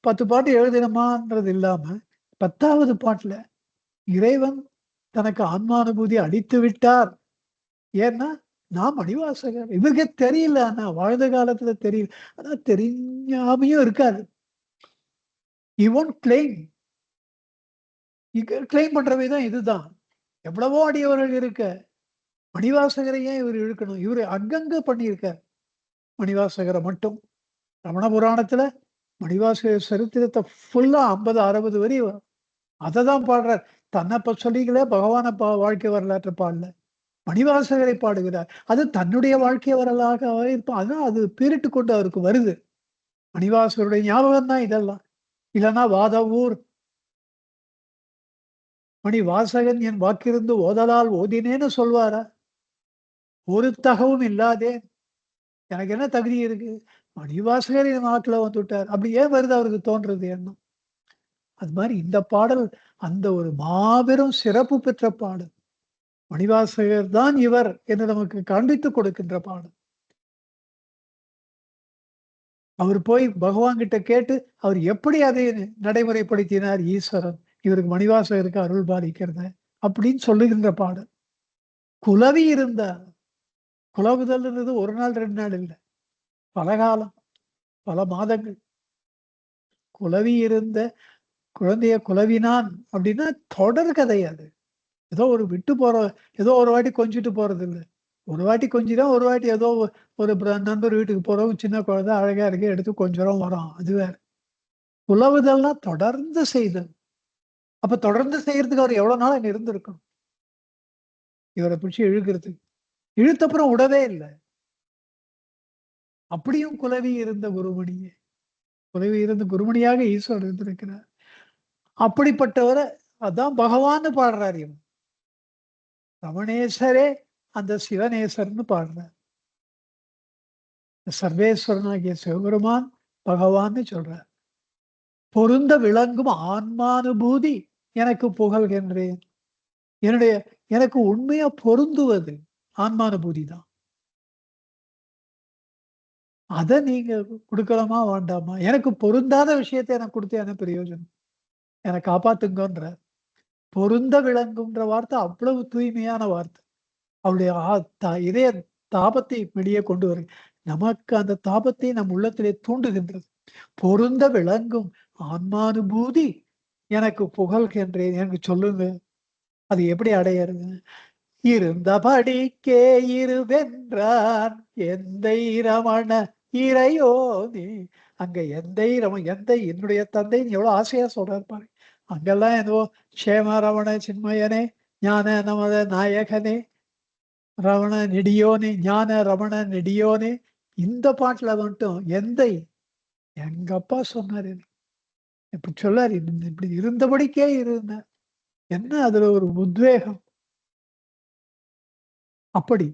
10 பாட்டு எழுதினமான்றது இல்லாம 10வது பாட்டுல இறைவன் தனக்கு ஆன்மானுபூதி அளித்து விட்டார். ஏன்னா நான் மணிவாசகர். இவருக்கே தெரியல. ஆனா வாழ்ந்த காலத்துல தெரியல. ஆனா தெரியாமையும் இருக்காது. he won't claim. கிளைம் பண்ற விதம் இதுதான். எவ்வளவோ அடியவர்கள் இருக்க. மணிவாசகரை ஏன் இவர் இழுக்கணும்? இவரு அங்கங்க பண்ணியிருக்கார். மணிவாசகரை மட்டும். ரமண புராணத்துல மணிவாசகர் சரித்திரத்தை ஃபுல்லா 50, 60 வரி அததான் பாடுறார். தன்னை சொல்லிக்கல பகவான வாழ்க்கை வரலாற்றை பாடல. மணிவாசகரை பாடுகிறார். அது தன்னுடைய வாழ்க்கை வரலாக இருப்பான். அதான் அது பீரிட்டு கொண்டு அவருக்கு வருது. மணிவாசகருடைய ஞாபகம் தான் இதெல்லாம். இல்லைன்னா வாத ஊர் மணி வாசகன் என் வாக்கிருந்து ஓதலால் ஓதினேன்னு சொல்வாரா? ஒரு தகவும் இல்லாதே எனக்கு என்ன தகுதி இருக்கு? மணிவாசகர் என் வாக்குல வந்துட்டார். அப்படி ஏன் வருது அவருக்கு தோன்றது எண்ணம்? அது மாதிரி இந்த பாடல் அந்த ஒரு மாபெரும் சிறப்பு பெற்ற பாடல். மணிவாசகர் தான் இவர் என்று நமக்கு காண்பித்துக் கொடுக்கின்ற பாடல். அவர் போய் பகவான் கிட்ட கேட்டு அவர் எப்படி அதை நடைமுறைப்படுத்தினார் ஈஸ்வரன் இவருக்கு மணிவாசகருக்கு அருள் பாலிக்கிறத அப்படின்னு சொல்லுகின்ற பாடல். குலவி இருந்தார். குலவுதல்ன்றது ஒரு நாள் 2 நாள் இல்லை, பல காலம், பல மாதங்கள். குலவி இருந்த குழந்தைய குலவினான் அப்படின்னா தொடர் கதை அது. ஏதோ ஒரு விட்டு போற, ஏதோ ஒரு வாட்டி கொஞ்சிட்டு போறது இல்லை. ஒரு வாட்டி கொஞ்சிதான், ஒரு வாட்டி ஏதோ ஒரு நண்பர் வீட்டுக்கு போறோம், சின்ன குழந்தை அழகா இருக்கு எடுத்து கொஞ்சம் வரோம், அது வேற. உழவுதல்னா தொடர்ந்து செய்தல். அப்ப தொடர்ந்து செய்யறதுக்கு அவர் எவ்வளவு நாள் அங்க இருந்திருக்கணும் இவரை பிடிச்சி இழுக்கிறதுக்கு. இழுத்தப்புறம் விடவே இல்லை. அப்படியும் குலவி இருந்த குருமணியே, குலவி இருந்த குருமணியாக ஈஸ்வரர் இருந்திருக்கிறார். அப்படிப்பட்டவரை அதான் பகவான்னு பாடுறார் இவன். ரமணேஸ்வரே அந்த சிவனேஸ்வரன்னு பாடுறார். சர்வேஸ்வரனாகிய சிவபெருமான் பகவான்னு சொல்றார். பொருந்த விளங்கும் ஆன்மானுபூதி எனக்கு புகழ்கின்றேன். என்னுடைய எனக்கு உண்மையா பொருந்துவது ஆன்மானுபூதி தான். அதை நீங்க கொடுக்கலாமா வேண்டாமா? எனக்கு பொருந்தாத விஷயத்தை எனக்கு கொடுத்து என்ன பிரயோஜனம்? என்னை காப்பாத்துங்கன்ற. பொருந்த விளங்கும்ன்ற வார்த்தை அவ்வளவு தூய்மையான வார்த்தை. அவருடைய இதய தாபத்தை வெளியே கொண்டு வரு. நமக்கு அந்த தாபத்தை நம் உள்ளத்திலே தூண்டுகின்றது. பொருந்த விளங்கும் ஆன்மானுபூதி எனக்கு புகழ்கின்றேன். எனக்கு சொல்லுங்க, அது எப்படி அடையிறது? இருந்தபடிக்கே இருவென்றான் எந்தை ரமண இறையோனி. அங்க எந்தை எந்தை என்னுடைய தந்தை எவ்வளவு ஆசையா சொல்றாரு பாரு. அங்கெல்லாம் ஏதோ க்ஷேம ரமண சின்மயனே ஞான நமத நாயகனே ரமண நெடியோனே ஞான ரமண நெடியோனே. இந்த பாட்டுல மட்டும் எந்தை எங்க அப்பா சொன்னாரு. இப்படி சொல்லாரு, இப்படி இருந்தபடிக்கே இருந்த என்ன அதுல ஒரு உத்வேகம். அப்படி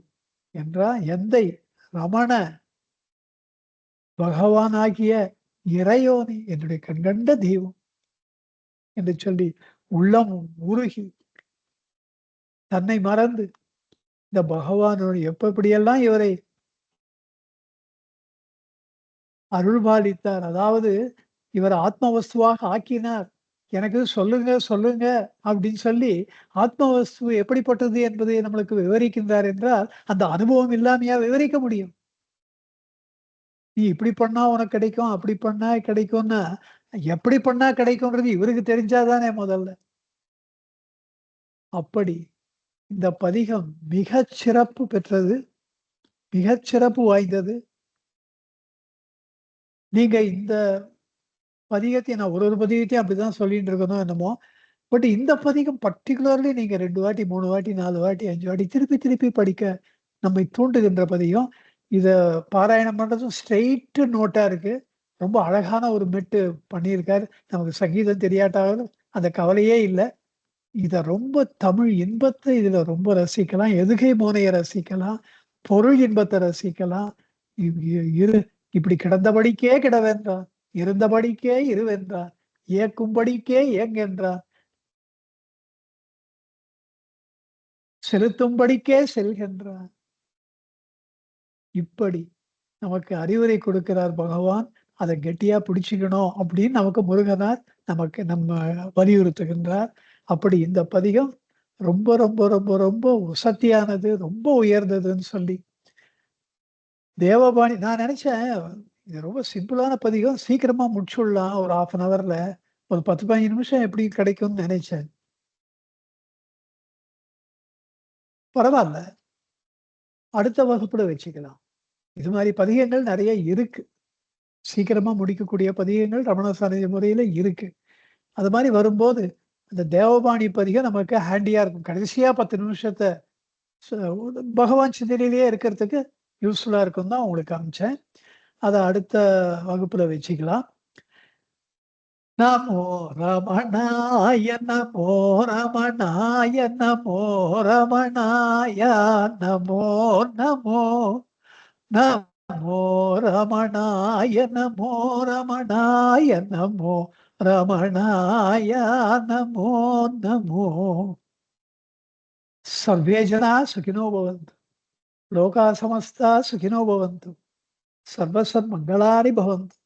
என்றா எந்தை ரமண பகவானாகிய இறையோனி என்னுடைய கண்கண்ட தெய்வம் என்று சொல்லி உள்ளம் உருகி தன்னை மறந்து இந்த பகவானோடு எப்படியெல்லாம் இவரை அருள்பாலித்தார். அதாவது இவர் ஆத்மவஸ்துவாக ஆக்கினார். எனக்கு சொல்லுங்க, சொல்லுங்க அப்படின்னு சொல்லி ஆத்மவஸ்து எப்படிப்பட்டது என்பதை நம்மளுக்கு விவரிக்கின்றார் என்றால், அந்த அனுபவம் இல்லாமையா விவரிக்க முடியும்? நீ இப்படி பண்ணா உனக்கு கிடைக்கும், அப்படி பண்ணா கிடைக்கும்னா, எப்படி பண்ணா கிடைக்கும்ன்றது இவருக்கு தெரிஞ்சா தானே முதல்ல. அப்படி இந்த பதிகம் மிகச் சிறப்பு பெற்றது. மிகச் சிறப்பு வாய்ந்தது. நீங்க இந்த பதிகத்தை நான் ஒரு பதிகத்தையும் அப்படிதான் சொல்லிட்டு இருக்கனோ என்னமோ! பட் இந்த பதிகம் பர்ட்டிகுலர்லி நீங்க 2 வாட்டி, 3 வாட்டி, 4 வாட்டி, 5 வாட்டி திருப்பி திருப்பி படிக்க நம்மை தூண்டுகின்ற பதிகம். இத பாராயணம் பண்றதும் ஸ்ட்ரெய்ட் நோட்டா இருக்கு. ரொம்ப அழகான ஒரு மெட்டு பண்ணியிருக்காரு. நமக்கு சங்கீதம் தெரியாட்டாலும் அந்த கவலையே இல்ல. இத ரொம்ப தமிழ் இன்பத்த இதுல ரொம்ப ரசிக்கலாம். எதுகை மோனைய ரசிக்கலாம். பொருள் இன்பத்த ரசிக்கலாம். இ இ இரு இப்படி கிடந்தபடிக்கே கிடவென்றான். இருந்தபடிக்கே இருவென்றான். இயக்கும்படிக்கே இயங்கென்றான். செலுத்தும்படிக்கே செல்கின்றான். இப்படி நமக்கு அறிவுரை கொடுக்கிறார் பகவான். அத கெட்டியா பிடிச்சுக்கணும் அப்படின்னு நமக்கு முருகனார் நமக்கு வலியுறுத்துகின்றார். அப்படி இந்த பதிகம் ரொம்ப, ரொம்ப, ரொம்ப, ரொம்ப உசத்தியானது, ரொம்ப உயர்ந்ததுன்னு சொல்லி தேவபாணி நான் நெனச்சேன், இது ரொம்ப சிம்பிளான பதிகம். சீக்கிரமா முடிச்சுடலாம். ஒரு 1/2 அன் ஹவர்ல. ஒரு 10, 15 நிமிஷம் எப்படி கிடைக்கும்னு நெனைச்சேன். பரவால்ல. அடுத்த வகுப்புல வச்சுக்கலாம். இது மாரி பதிகங்கள் நெறைய இருக்கு. சீக்கிரமா முடிக்கக்கூடிய பதிகங்கள் ரமண சரணி முறையில இருக்கு. அது மாரி வரும்போது, அந்த தேவபாணி பதிகம் நமக்கு ஹேண்டியா இருக்கும். கடைசியா 10 நிமிஷத்த ச பகவான் சிந்தனையிலேயே இருக்கிறதுக்கு யூஸ்ஃபுல்லா இருக்குன்னு தான் உங்களுக்கு அனுப்பிச்சேன். அத அடுத்த வகுப்புல வச்சுக்கலாம். நமோ ரமணாய நமோ ரமணாய நமோ ரமணாய நமோ நமோ நமோ ரமணாய நமோ ரமணாய நமோ ரமணாய நமோ நமோ सर्वे जना सुखिनो भवन्तु लोका समस्ता सुखिनो भवन्तु सर्वसन्मङ्गलानि भवन्तु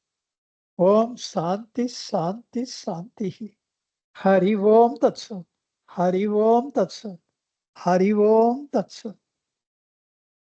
ओम शांति शांति शांति हरि ओम तत्सत् हरि ओम तत्सत् हरि ओम तत्सत्